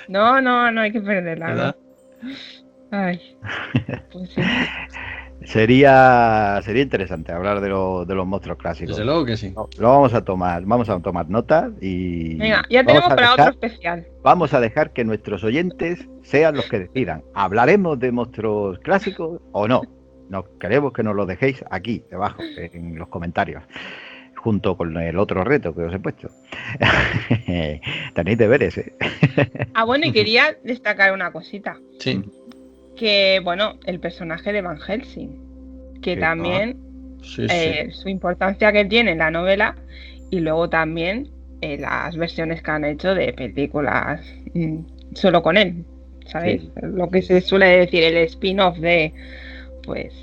No, no hay que perderla, ¿Verdad? ¿no? Ay, pues sí. Sería interesante hablar de los monstruos clásicos. Desde luego que sí. Lo vamos a tomar nota y Venga, ya vamos tenemos a para dejar- otro especial. Vamos a dejar que nuestros oyentes sean los que decidan. ¿Hablaremos de monstruos clásicos o no? Nos queremos que nos lo dejéis aquí, debajo, en los comentarios, junto con el otro reto que os he puesto. Tenéis deberes, ¿eh? Ah, bueno, y quería destacar una cosita. Sí. Que, bueno, el personaje de Van Helsing, que Sí. también Sí, sí. su importancia que tiene en la novela y luego también las versiones que han hecho de películas solo con él, ¿sabéis? Sí. Lo que se suele decir, el spin-off de, pues,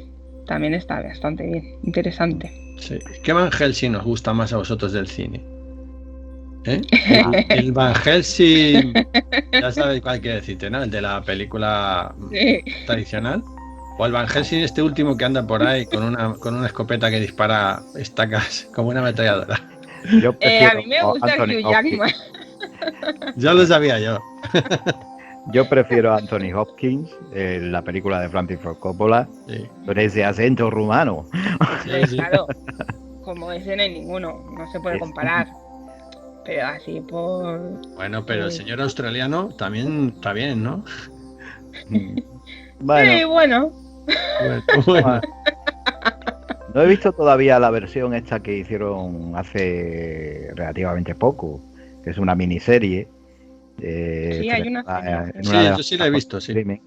también está bastante bien, interesante. Sí. ¿Qué Van Helsing nos gusta más a vosotros del cine? ¿Eh? El Van Helsing, ya sabéis cuál quiere decirte, ¿no? El de la película Sí. tradicional. O el Van Helsing este último que anda por ahí con una escopeta que dispara estacas como una ametralladora. Yo A prefiero mí me gusta Anthony Hugh Hopkins. Jackman. Ya lo sabía yo. Yo prefiero a Anthony Hopkins en la película de Francis Ford Coppola, Sí, con ese acento rumano. sí, Pero sí. claro, como ese no hay ninguno, no se puede Es- comparar. Pero así por... Bueno, pero el señor australiano también está bien, ¿no? Sí, Bueno, bueno. Bueno. no he visto todavía la versión esta que hicieron hace relativamente poco, que es una miniserie. Sí, hay una serie. en Sí, una de las yo sí la he visto, plataformas sí. de streaming.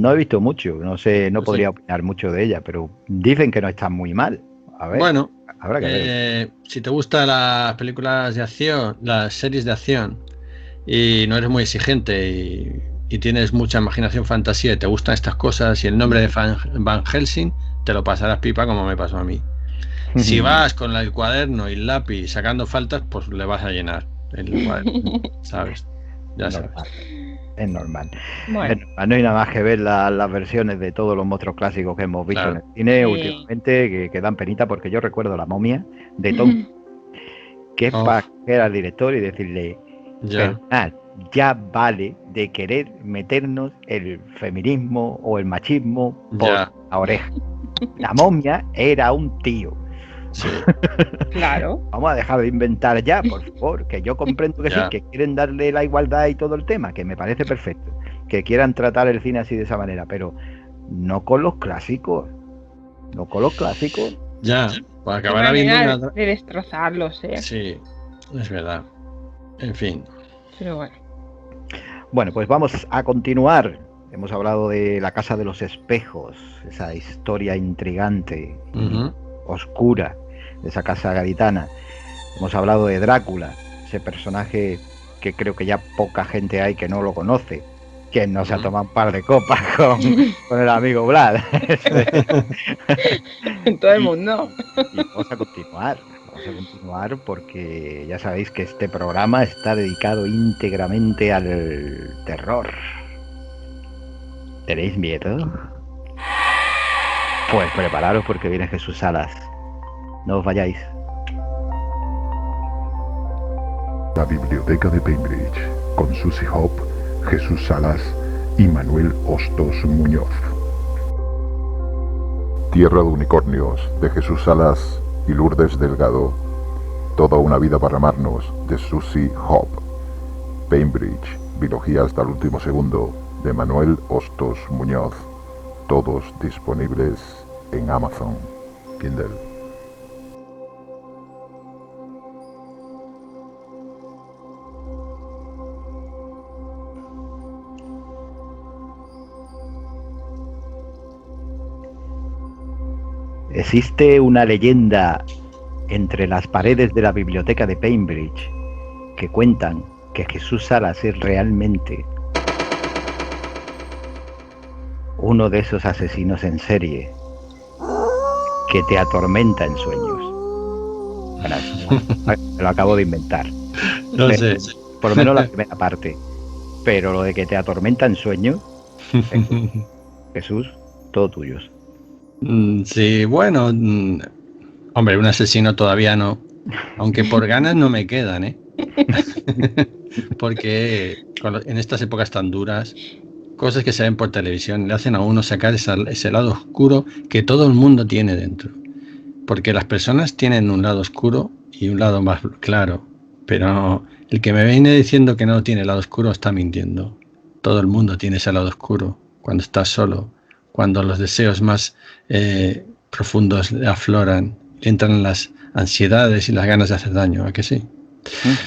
No he visto mucho, no sé, no Yo podría sí. opinar mucho de ella, pero dicen que no está muy mal. A ver, Bueno, habrá que ver. si te gustan las películas de acción, las series de acción, y no eres muy exigente y tienes mucha imaginación, fantasía, y te gustan estas cosas, y el nombre de Van Helsing, te lo pasarás pipa como me pasó a mí. Si vas con el cuaderno y el lápiz sacando faltas, pues le vas a llenar el cuaderno, ¿sabes? Ya sabes. Normal, es normal. Bueno, Es normal, no hay nada más que ver las versiones de todos los monstruos clásicos que hemos visto Claro. en el cine Sí. últimamente, que dan penita, porque yo recuerdo La momia de Tom, que es Oh. para que era el director y decirle, Ya. Bernard, ya vale de querer meternos el feminismo o el machismo por Ya. la oreja. La momia era un tío. Sí. claro. Vamos a dejar de inventar ya, por favor, que yo comprendo que Ya. sí, que quieren darle la igualdad y todo el tema, que me parece perfecto, que quieran tratar el cine así de esa manera, pero no con los clásicos, no con los clásicos. Ya. Pues Qué acabará viendo manera una. de destrozarlos, Sí, es verdad. En fin. Pero bueno. Bueno, pues vamos a continuar. Hemos hablado de La Casa de los Espejos, esa historia intrigante, oscura, de esa casa gaditana. Hemos hablado de Drácula, ese personaje que creo que ya poca gente hay que no lo conoce. Quien no se ha tomado un par de copas con el amigo Vlad. En todo el mundo. Y vamos a continuar porque ya sabéis que este programa está dedicado íntegramente al terror. ¿Tenéis miedo? Pues prepararos porque viene Jesús Salas. No os vayáis. La Biblioteca de Bainbridge, con Susie Hop, Jesús Salas y Manuel Hostos Muñoz. Tierra de Unicornios, de Jesús Salas y Lourdes Delgado. Toda una vida para amarnos, de Susie Hop. Bainbridge, biología hasta el último segundo, de Manuel Hostos Muñoz. Todos disponibles en Amazon Kindle. Existe una leyenda entre las paredes de la biblioteca de Bainbridge que cuentan que Jesús Salas es realmente uno de esos asesinos en serie que te atormenta en sueños. Bueno, lo acabo de inventar. No sé. Por lo menos la primera parte. Pero lo de que te atormenta en sueños, Jesús, todo tuyo. Sí, bueno, hombre, un asesino todavía no, aunque por ganas no me quedan, ¿eh? Porque en estas épocas tan duras, cosas que se ven por televisión le hacen a uno sacar ese lado oscuro que todo el mundo tiene dentro. Porque las personas tienen un lado oscuro y un lado más claro, pero el que me viene diciendo que no tiene lado oscuro está mintiendo. Todo el mundo tiene ese lado oscuro cuando estás solo. Cuando los deseos más profundos afloran, entran las ansiedades y las ganas de hacer daño, ¿a que sí?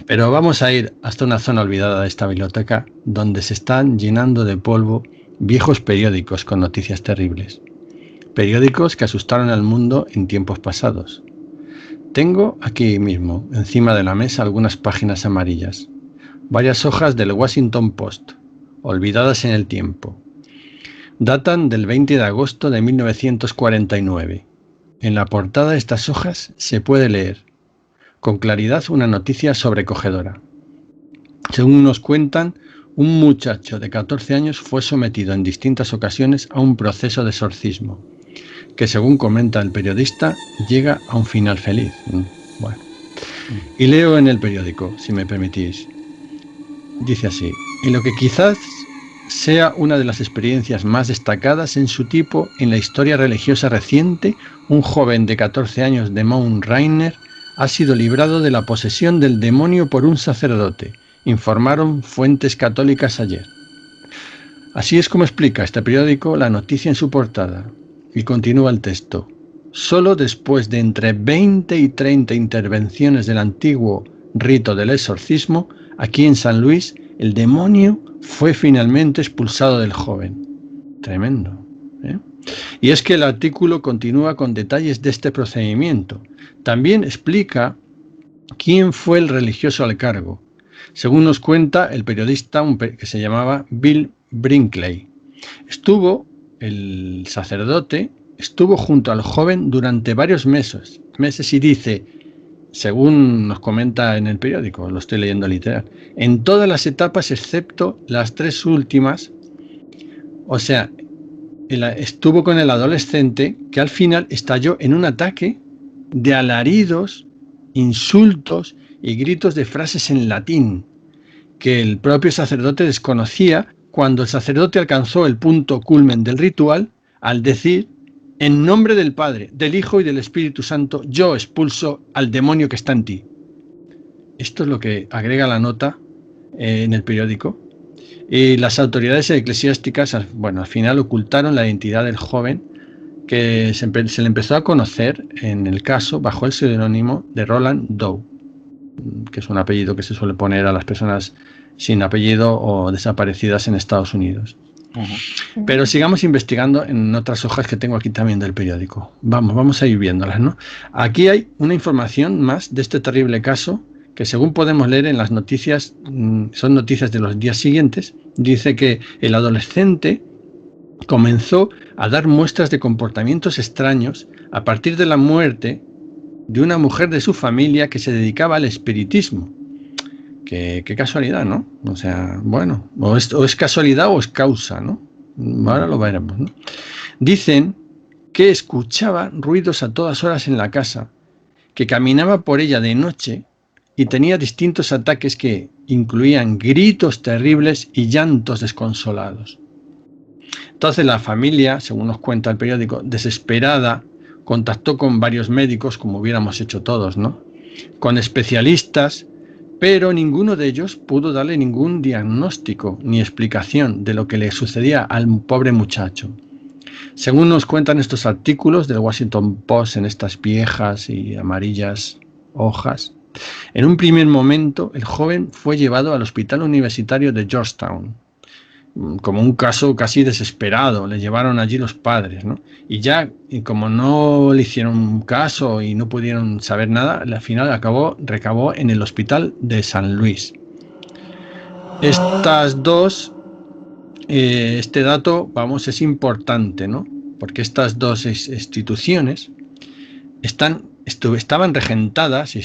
Pero vamos a ir hasta una zona olvidada de esta biblioteca donde se están llenando de polvo viejos periódicos con noticias terribles. Periódicos que asustaron al mundo en tiempos pasados. Tengo aquí mismo, encima de la mesa, algunas páginas amarillas. Varias hojas del Washington Post, olvidadas en el tiempo. Datan del 20 de agosto de 1949. En la portada de estas hojas se puede leer con claridad una noticia sobrecogedora. Según nos cuentan, un muchacho de 14 años fue sometido en distintas ocasiones a un proceso de exorcismo, que según comenta el periodista, llega a un final feliz. Bueno. Y leo en el periódico, si me permitís. Dice así: en lo que quizás sea una de las experiencias más destacadas en su tipo en la historia religiosa reciente, un joven de 14 años de Mount Rainier ha sido librado de la posesión del demonio por un sacerdote, informaron fuentes católicas ayer. Así es como explica este periódico la noticia en su portada. Y continúa el texto. Solo después de entre 20 y 30 intervenciones del antiguo rito del exorcismo, aquí en San Luis, el demonio fue finalmente expulsado del joven. Tremendo, ¿eh? Y es que el artículo continúa con detalles de este procedimiento. También explica quién fue el religioso al cargo. Según nos cuenta el periodista que se llamaba Bill Brinkley. El sacerdote estuvo junto al joven durante varios meses y dice, según nos comenta en el periódico, lo estoy leyendo literal, en todas las etapas excepto las 3 últimas, o sea, estuvo con el adolescente que al final estalló en un ataque de alaridos, insultos y gritos de frases en latín que el propio sacerdote desconocía cuando el sacerdote alcanzó el punto culmen del ritual al decir: en nombre del Padre, del Hijo y del Espíritu Santo, yo expulso al demonio que está en ti. Esto es lo que agrega la nota en el periódico. Y las autoridades eclesiásticas, bueno, al final ocultaron la identidad del joven, que se le empezó a conocer en el caso bajo el seudónimo de Roland Doe. que es un apellido que se suele poner a las personas sin apellido o desaparecidas en Estados Unidos. Pero sigamos investigando en otras hojas que tengo aquí también del periódico. Vamos a ir viéndolas, ¿no? Aquí hay una información más de este terrible caso que, según podemos leer en las noticias, son noticias de los días siguientes. Dice que el adolescente comenzó a dar muestras de comportamientos extraños a partir de la muerte de una mujer de su familia que se dedicaba al espiritismo. Qué casualidad, ¿no? O sea, bueno, o es casualidad o es causa, ¿no? Ahora lo veremos, ¿no? Dicen que escuchaba ruidos a todas horas en la casa, que caminaba por ella de noche y tenía distintos ataques que incluían gritos terribles y llantos desconsolados. Entonces la familia, según nos cuenta el periódico, desesperada, contactó con varios médicos, como hubiéramos hecho todos, ¿no? Con especialistas, pero ninguno de ellos pudo darle ningún diagnóstico ni explicación de lo que le sucedía al pobre muchacho. Según nos cuentan estos artículos del Washington Post en estas viejas y amarillas hojas, en un primer momento el joven fue llevado al hospital universitario de Georgetown, como un caso casi desesperado. Le llevaron allí los padres, ¿no? Y como no le hicieron caso y no pudieron saber nada, al final recabó en el hospital de San Luis. Este dato, es importante, ¿no? Porque estas dos instituciones estaban regentadas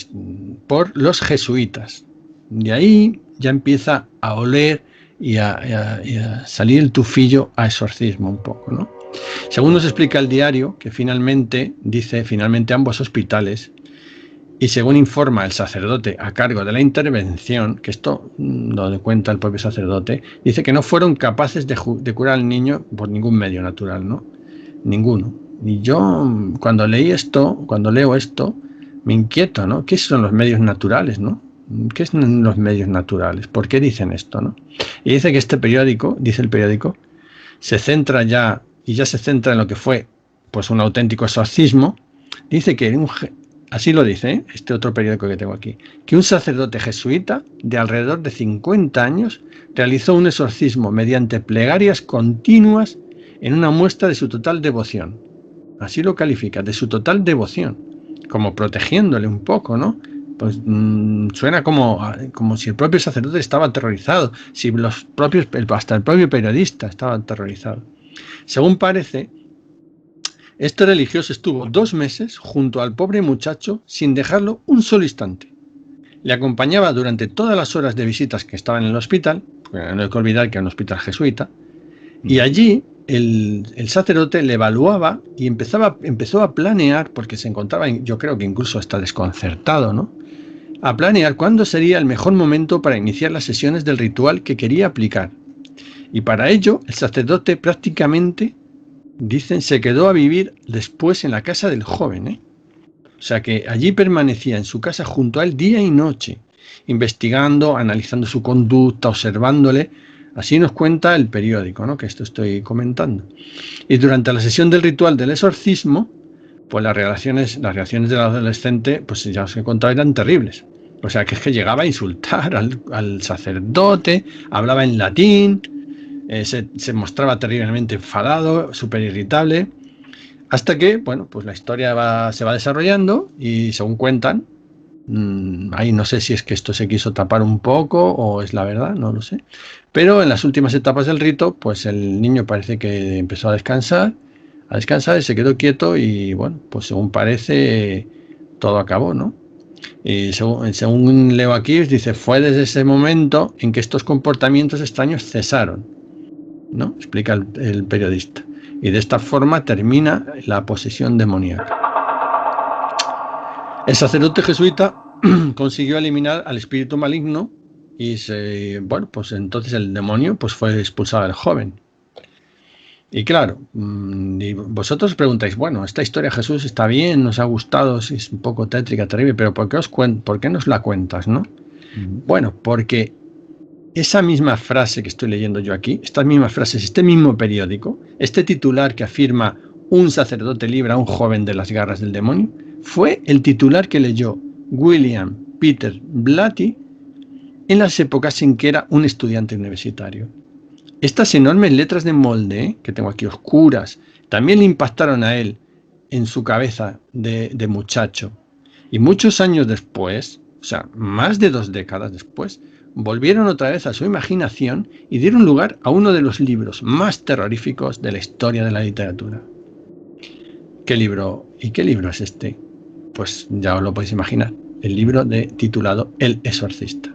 por los jesuitas. De ahí ya empieza a oler y a salir el tufillo a exorcismo un poco, ¿no? Según nos explica el diario, que finalmente ambos hospitales, y según informa el sacerdote a cargo de la intervención, que esto lo cuenta el propio sacerdote, dice que no fueron capaces de curar al niño por ningún medio natural, ¿no? Ninguno. Y yo, cuando leo esto, me inquieto, ¿no? ¿Qué son los medios naturales, no? ¿Qué son los medios naturales? ¿Por qué dicen esto, no? Y dice que dice el periódico, se centra en lo que fue pues un auténtico exorcismo. Dice que así lo dice, este otro periódico que tengo aquí, que un sacerdote jesuita de alrededor de 50 años realizó un exorcismo mediante plegarias continuas en una muestra de su total devoción. Así lo califica, de su total devoción, como protegiéndole un poco, ¿no? Pues suena como si el propio sacerdote estaba aterrorizado, si hasta el propio periodista estaba aterrorizado. Según parece, este religioso estuvo 2 meses junto al pobre muchacho sin dejarlo un solo instante. Le acompañaba durante todas las horas de visitas que estaba en el hospital, porque no hay que olvidar que era un hospital jesuita, y allí el sacerdote le evaluaba y empezó a planear, porque se encontraba, yo creo que incluso hasta desconcertado, ¿no? A planear cuándo sería el mejor momento para iniciar las sesiones del ritual que quería aplicar. Y para ello, el sacerdote prácticamente, dicen, se quedó a vivir después en la casa del joven, O sea que allí permanecía en su casa junto a él día y noche, investigando, analizando su conducta, observándole. Así nos cuenta el periódico, ¿no? Que esto estoy comentando. Y durante la sesión del ritual del exorcismo, pues las reacciones del adolescente, pues ya os he contado, eran terribles. O sea, que es que llegaba a insultar al sacerdote, hablaba en latín, se mostraba terriblemente enfadado, súper irritable, hasta que, bueno, pues la historia se va desarrollando y, según cuentan, ahí no sé si es que esto se quiso tapar un poco o es la verdad, no lo sé, pero en las últimas etapas del rito, pues el niño parece que empezó a descansar y se quedó quieto y, bueno, pues según parece todo acabó, ¿no? Y según leo aquí, dice, fue desde ese momento en que estos comportamientos extraños cesaron, ¿no? Explica el periodista. Y de esta forma termina la posesión demoníaca. El sacerdote jesuita consiguió eliminar al espíritu maligno y pues entonces el demonio pues fue expulsado del joven. Y claro, y vosotros preguntáis, bueno, esta historia, Jesús, está bien, nos ha gustado, es un poco tétrica, terrible, pero ¿por qué nos la cuentas, no? Bueno, porque esa misma frase que estoy leyendo yo aquí, estas mismas frases, este mismo periódico, este titular que afirma un sacerdote libra a un joven de las garras del demonio, fue el titular que leyó William Peter Blatty en las épocas en que era un estudiante universitario. Estas enormes letras de molde, que tengo aquí oscuras, también le impactaron a él en su cabeza de muchacho. Y muchos años después, o sea, más de 2 décadas después, volvieron otra vez a su imaginación y dieron lugar a uno de los libros más terroríficos de la historia de la literatura. ¿Qué libro es este? Pues ya os lo podéis imaginar, el libro titulado El Exorcista.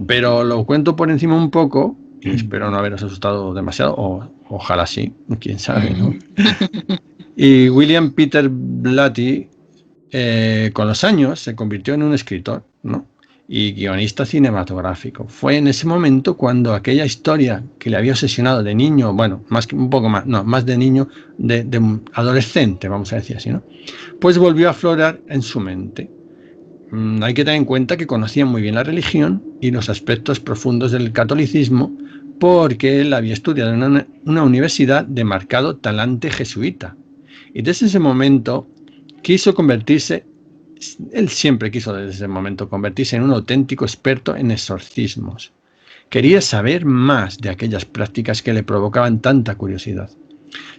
Pero lo cuento por encima un poco y espero no haberos asustado demasiado, o ojalá sí, quién sabe, ¿no? Y William Peter Blatty, con los años, se convirtió en un escritor, ¿no? Y guionista cinematográfico. Fue en ese momento cuando aquella historia que le había obsesionado de niño, bueno, más de niño, de adolescente, vamos a decir así, ¿no? Pues volvió a aflorar en su mente. Hay que tener en cuenta que conocía muy bien la religión y los aspectos profundos del catolicismo, porque él había estudiado en una universidad de marcado talante jesuita. Y desde ese momento él siempre quiso desde ese momento convertirse en un auténtico experto en exorcismos. Quería saber más de aquellas prácticas que le provocaban tanta curiosidad.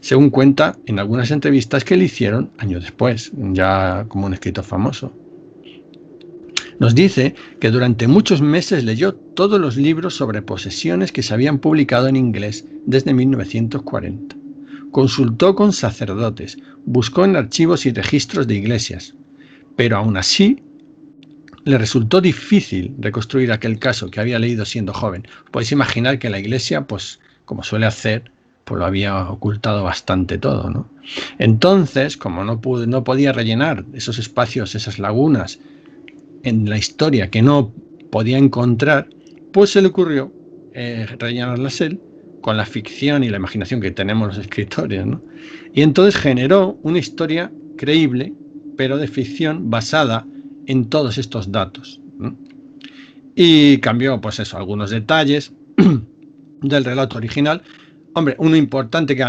Según cuenta en algunas entrevistas que le hicieron años después, ya como un escritor famoso. Nos dice que durante muchos meses leyó todos los libros sobre posesiones que se habían publicado en inglés desde 1940. Consultó con sacerdotes, buscó en archivos y registros de iglesias, pero aún así le resultó difícil reconstruir aquel caso que había leído siendo joven. Podéis imaginar que la iglesia, pues como suele hacer, pues lo había ocultado bastante todo, ¿no? Entonces, como no podía rellenar esos espacios, esas lagunas en la historia que no podía encontrar, pues se le ocurrió rellenarlas él con la ficción y la imaginación que tenemos los escritores, ¿no? Y entonces generó una historia creíble, pero de ficción basada en todos estos datos, ¿no? Y cambió, pues eso, algunos detalles del relato original. Hombre, uno importante que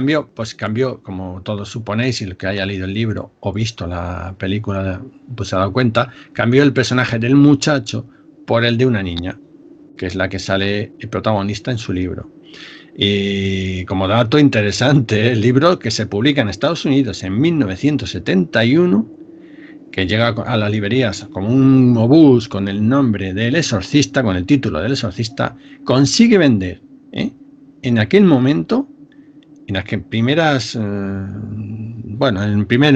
cambió, como todos suponéis, y el que haya leído el libro o visto la película, pues se ha dado cuenta, cambió el personaje del muchacho por el de una niña, que es la que sale el protagonista en su libro. Y como dato interesante, el libro que se publica en Estados Unidos en 1971, que llega a las librerías como un obús con el nombre del Exorcista, con el título del Exorcista, consigue vender, en aquel momento, en las primeras, en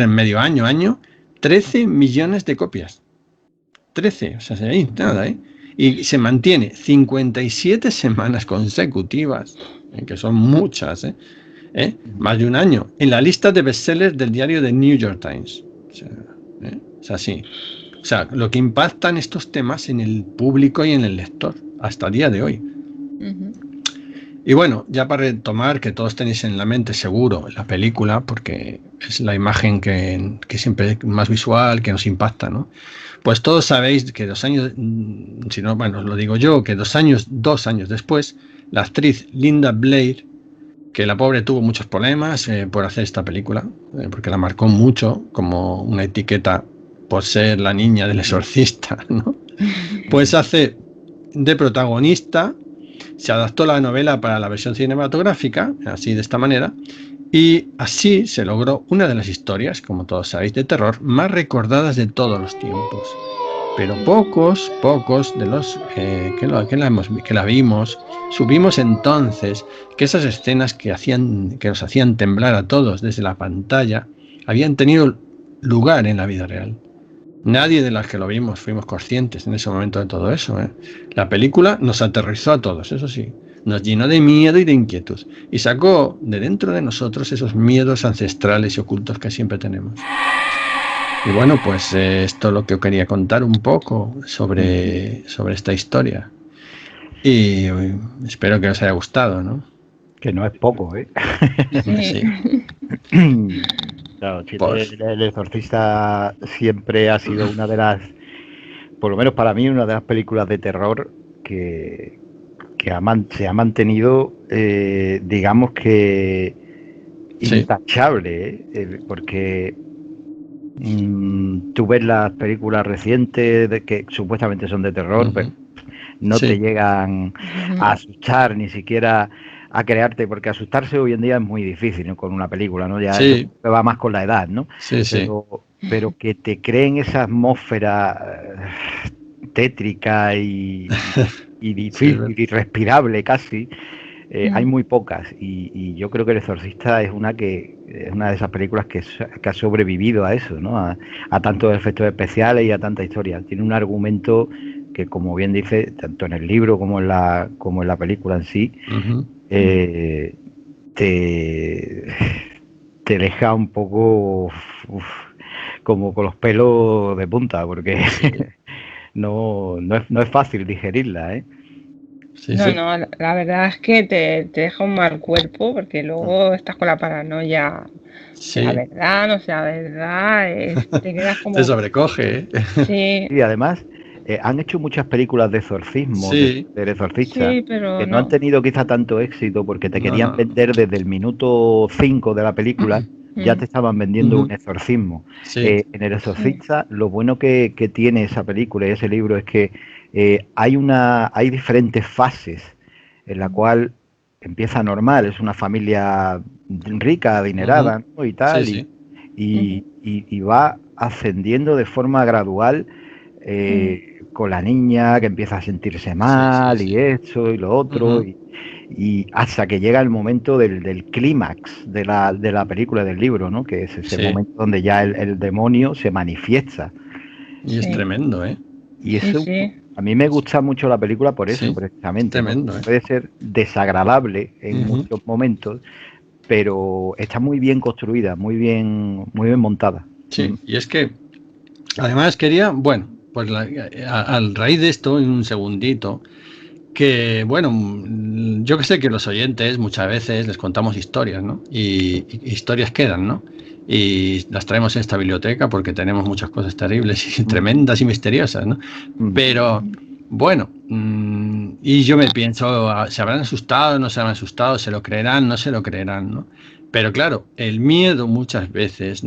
medio año, 13 millones de copias. 13, o sea, ahí nada, y se mantiene 57 semanas consecutivas, que son muchas, más de un año, en la lista de bestsellers del diario The New York Times. Es así. O sea, lo que impactan estos temas en el público y en el lector, hasta el día de hoy. Uh-huh. Y bueno, ya para retomar, que todos tenéis en la mente seguro la película, porque es la imagen que siempre es más visual, que nos impacta, ¿no? Pues todos sabéis que 2 años, si no, bueno, os lo digo yo, que 2 años después, la actriz Linda Blair, que la pobre tuvo muchos problemas por hacer esta película, porque la marcó mucho como una etiqueta por ser la niña del exorcista, ¿no? Pues hace de protagonista. Se adaptó la novela para la versión cinematográfica, así de esta manera, y así se logró una de las historias, como todos sabéis, de terror más recordadas de todos los tiempos. Pero pocos de los que la vimos, supimos entonces que esas escenas que nos hacían temblar a todos desde la pantalla habían tenido lugar en la vida real. Nadie de las que lo vimos fuimos conscientes en ese momento de todo eso. La película nos aterrorizó a todos, eso sí. Nos llenó de miedo y de inquietud. Y sacó de dentro de nosotros esos miedos ancestrales y ocultos que siempre tenemos. Y bueno, pues esto es lo que os quería contar un poco sobre esta historia. Y espero que os haya gustado, ¿no? Que no es poco, ¿eh? Sí. Claro, el Exorcista siempre ha sido una de las, por lo menos para mí, una de las películas de terror que se ha mantenido, digamos que intachable, porque Tú ves las películas recientes que supuestamente son de terror, pero no te llegan a asustar, ni siquiera a crearte, porque asustarse hoy en día es muy difícil, ¿no? Con una película, ¿no? Ya eso va más con la edad, ¿no? Pero que te creen esa atmósfera tétrica y difícil, irrespirable casi. Hay muy pocas y yo creo que El Exorcista es una de esas películas que ha sobrevivido a eso, ¿no? A tantos efectos especiales y a tanta historia. Tiene un argumento que, como bien dice, tanto en el libro como en la película en sí, te deja un poco como con los pelos de punta, porque no es fácil digerirla, ¿eh? No, la verdad es que te deja un mal cuerpo, porque luego estás con la paranoia. La verdad, no sea verdad, te quedas como... Te sobrecoge, ¿eh? Sí. Y además han hecho muchas películas de exorcismo, del exorcista, pero que no han tenido quizá tanto éxito porque te querían vender desde el minuto 5 de la película, ya te estaban vendiendo un exorcismo. En El Exorcista, lo bueno que tiene esa película y ese libro es que hay diferentes fases en la cual empieza normal, es una familia rica, adinerada, ¿no? Y tal, y va ascendiendo de forma gradual con la niña que empieza a sentirse mal y esto y lo otro, y hasta que llega el momento del clímax de la película, del libro, ¿no? Que es ese momento donde ya el demonio se manifiesta. Y es tremendo, ¿eh? Y eso, a mí me gusta mucho la película por eso, precisamente. Tremendo, puede ser desagradable en muchos momentos, pero está muy bien construida, muy bien montada. Sí, y es que además quería, bueno, pues al raíz de esto, en un segundito, que bueno, yo que sé que los oyentes muchas veces les contamos historias, ¿no? Y historias quedan, ¿no? Y las traemos en esta biblioteca porque tenemos muchas cosas terribles y tremendas y misteriosas, ¿no? Pero bueno, y yo me pienso, ¿se habrán asustado, no se habrán asustado, se lo creerán, no se lo creerán, ¿no? Pero claro, el miedo muchas veces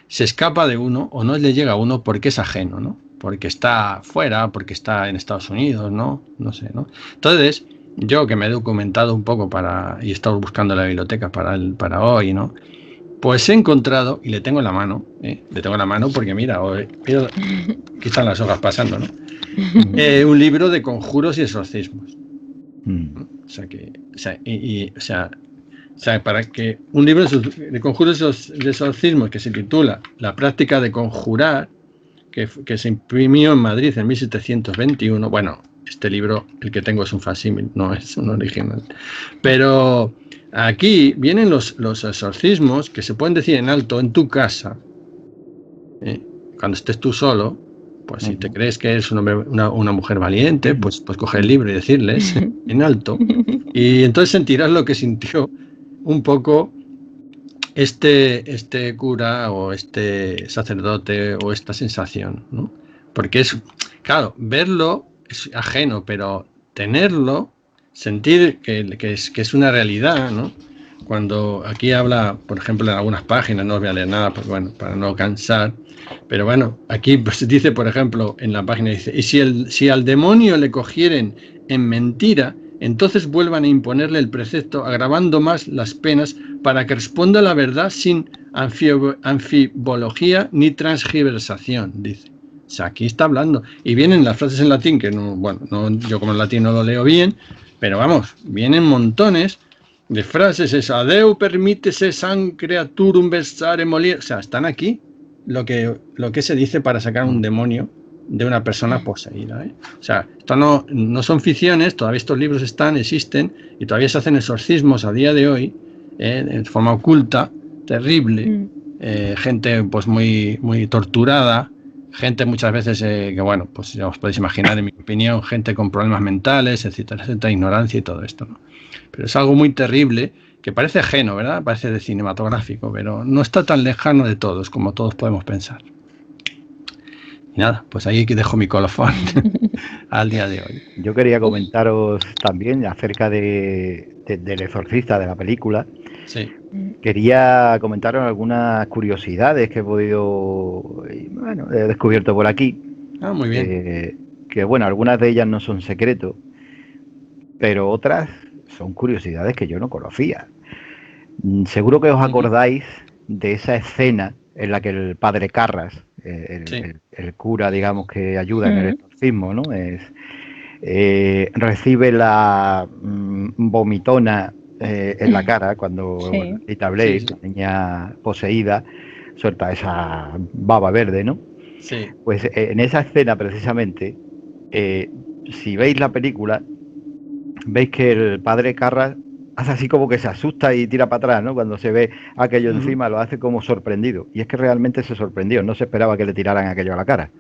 se escapa de uno o no le llega a uno porque es ajeno, ¿no? Porque está fuera, porque está en Estados Unidos, ¿no? No sé, ¿no? Entonces, yo que me he documentado un poco y he estado buscando la biblioteca para hoy, ¿no? Pues he encontrado, y le tengo en la mano, porque mira, aquí están las hojas pasando, ¿no? Un libro de conjuros y exorcismos. O sea, para que un libro de conjuros de exorcismos que se titula La práctica de conjurar, que se imprimió en Madrid en 1721. Bueno, este libro, el que tengo es un facsímil, no es un original. Pero aquí vienen los exorcismos que se pueden decir en alto en tu casa, cuando estés tú solo. Pues si te crees que eres una mujer valiente, pues coge el libro y decirles en alto. Y entonces sentirás lo que sintió un poco este cura o este sacerdote o esta sensación, ¿no? Porque es, claro, verlo es ajeno, pero tenerlo, sentir que es una realidad, ¿no? Cuando aquí habla, por ejemplo, en algunas páginas, no os voy a leer nada, pues bueno, para no cansar, pero bueno, aquí pues dice, por ejemplo, en la página dice, y si al demonio le cogieren en mentira, entonces vuelvan a imponerle el precepto, agravando más las penas para que responda a la verdad sin anfibología ni transgiversación, dice. O sea, aquí está hablando. Y vienen las frases en latín, que no, bueno, yo como en latín no lo leo bien, pero vamos, vienen montones de frases, es adeu permítese san creaturum versare molir. O sea, están aquí lo que se dice para sacar un demonio de una persona poseída, ¿eh? O sea, esto no son ficciones, todavía estos libros existen y todavía se hacen exorcismos a día de hoy, de forma oculta, terrible, gente pues muy, muy torturada, gente muchas veces que bueno, pues ya os podéis imaginar, en mi opinión, gente con problemas mentales, etcétera, etcétera, ignorancia y todo esto, ¿no? Pero es algo muy terrible que parece ajeno, ¿verdad? Parece de cinematográfico, pero no está tan lejano de todos como todos podemos pensar. Y nada, pues ahí dejo mi colofón al día de hoy. Yo quería comentaros también acerca del exorcista de la película. Sí. quería comentaros algunas curiosidades que he podido, bueno, he descubierto por aquí. Ah, muy bien. Que bueno, algunas de ellas no son secreto, pero otras son curiosidades que yo no conocía. Seguro que os acordáis de esa escena en la que el padre Carras, Sí. el cura, digamos, que ayuda en el exorcismo, ¿no? Recibe la vomitona en la cara cuando Lita Blaze, la niña poseída, suelta esa baba verde, ¿no? Sí. Pues en esa escena precisamente, si veis la película, veis que el padre Carras hace así como que se asusta y tira para atrás, ¿no? Cuando se ve aquello encima, lo hace como sorprendido. Y es que realmente se sorprendió, no se esperaba que le tiraran aquello a la cara.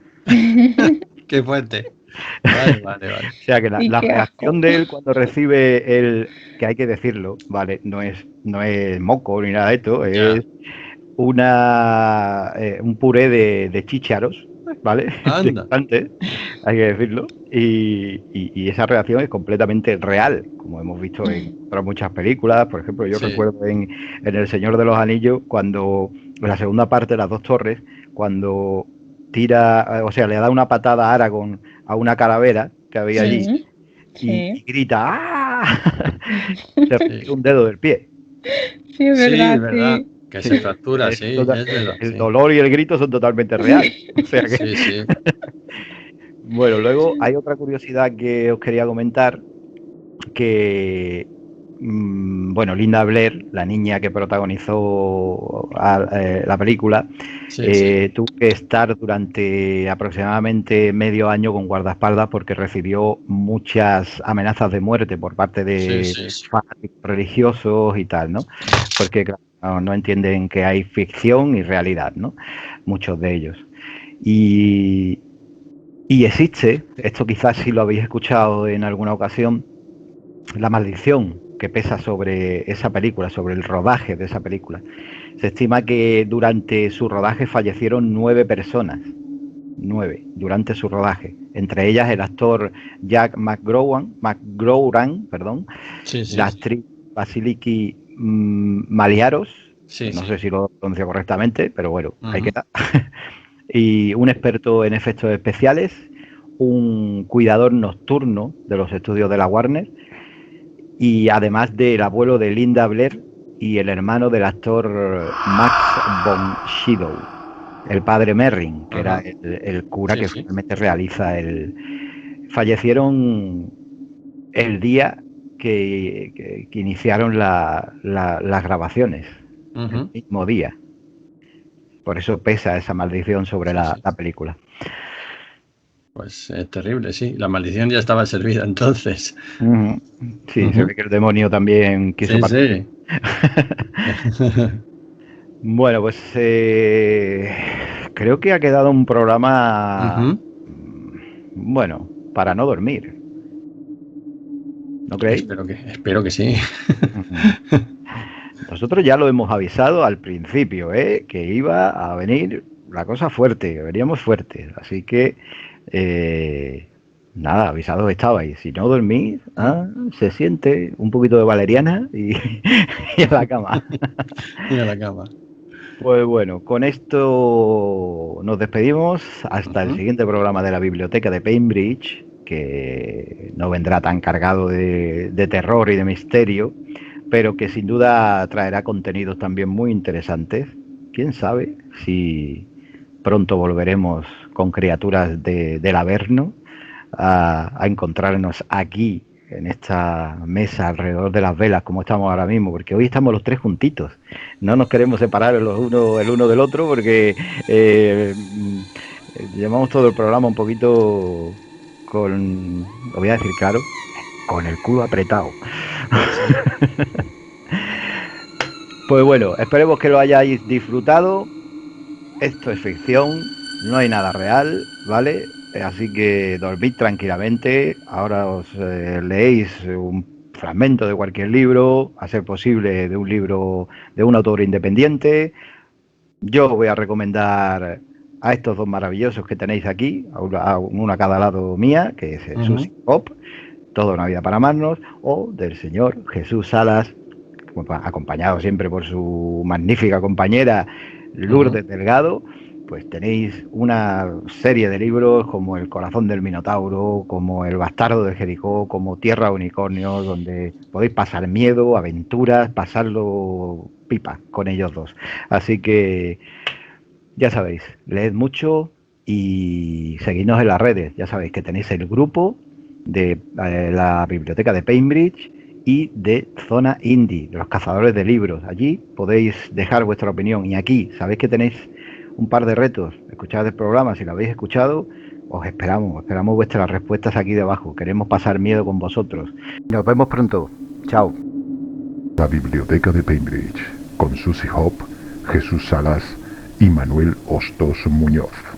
Qué fuerte. Vale. O sea que la reacción de él cuando recibe el, que hay que decirlo, ¿vale? No es moco ni nada de esto, es un puré de chícharos, ¿vale? Antes, hay que decirlo. Y esa reacción es completamente real, como hemos visto en otras muchas películas. Por ejemplo, yo recuerdo en El Señor de los Anillos, cuando en la segunda parte de Las Dos Torres, cuando tira, o sea, le da una patada a Aragorn a una calavera que había allí y grita ¡ah! Se rompe un dedo del pie. Sí, es verdad. Que se fractura, es verdad. El dolor y el grito son totalmente reales. O sea que... Bueno, luego hay otra curiosidad que os quería comentar, que bueno, Linda Blair, la niña que protagonizó la película, tuvo que estar durante aproximadamente medio año con guardaespaldas porque recibió muchas amenazas de muerte por parte de fanáticos religiosos y tal, ¿no? Porque claro, no entienden que hay ficción y realidad, ¿no? Muchos de ellos. Y existe, esto quizás sí lo habéis escuchado en alguna ocasión, la maldición que pesa sobre esa película, sobre el rodaje de esa película. Se estima que durante su rodaje fallecieron 9 personas. 9 durante su rodaje. Entre ellas el actor Jack McGowran, la actriz Vasiliki Maliaros, no sé si lo pronuncio correctamente, pero bueno, ahí queda. Y un experto en efectos especiales, un cuidador nocturno de los estudios de la Warner, y además del abuelo de Linda Blair y el hermano del actor Max von Sydow, el padre Merrin, que era el cura que finalmente realiza fallecieron el día que iniciaron las grabaciones, el mismo día. Por eso pesa esa maldición sobre la película. Pues es terrible, sí. La maldición ya estaba servida entonces. Sí, se ve que el demonio también quiso partir. Bueno, pues creo que ha quedado un programa, bueno, para no dormir. ¿No creéis? Espero que sí. Nosotros ya lo hemos avisado al principio, que iba a venir la cosa fuerte, veníamos fuertes. Así que, nada, avisados estabais. Si no dormís, se siente un poquito de valeriana y a la cama. Y a la cama. Pues bueno, con esto nos despedimos hasta el siguiente programa de la Biblioteca de Bainbridge, que no vendrá tan cargado de terror y de misterio, pero que sin duda traerá contenidos también muy interesantes. ¿Quién sabe si pronto volveremos con criaturas del Averno a encontrarnos aquí en esta mesa alrededor de las velas como estamos ahora mismo? Porque hoy estamos los tres juntitos, no nos queremos separar el uno del otro porque llevamos todo el programa un poquito con, lo voy a decir claro, con el culo apretado. Pues bueno, esperemos que lo hayáis disfrutado. Esto es ficción, no hay nada real, ¿vale? Así que dormid tranquilamente. Ahora os leéis un fragmento de cualquier libro, a ser posible de un libro de un autor independiente. Yo voy a recomendar a estos dos maravillosos que tenéis aquí, a uno a cada lado mía, que es el Susi Pop, Toda una vida para amarnos, o del señor Jesús Salas, acompañado siempre por su magnífica compañera Lourdes Delgado, pues tenéis una serie de libros como El corazón del Minotauro, como El bastardo de Jericó, como Tierra de Unicornios, donde podéis pasar miedo, aventuras, pasarlo pipa con ellos dos. Así que ya sabéis, leed mucho y seguidnos en las redes. Ya sabéis que tenéis el grupo de la biblioteca de Cambridge y de Zona Indie, de los cazadores de libros. Allí podéis dejar vuestra opinión. Y aquí sabéis que tenéis un par de retos. Escuchad el programa, si lo habéis escuchado, os esperamos vuestras respuestas aquí debajo. Queremos pasar miedo con vosotros. Nos vemos pronto. Chao. La biblioteca de Cambridge, con Susie Hop, Jesús Salas y Manuel Hostos Muñoz.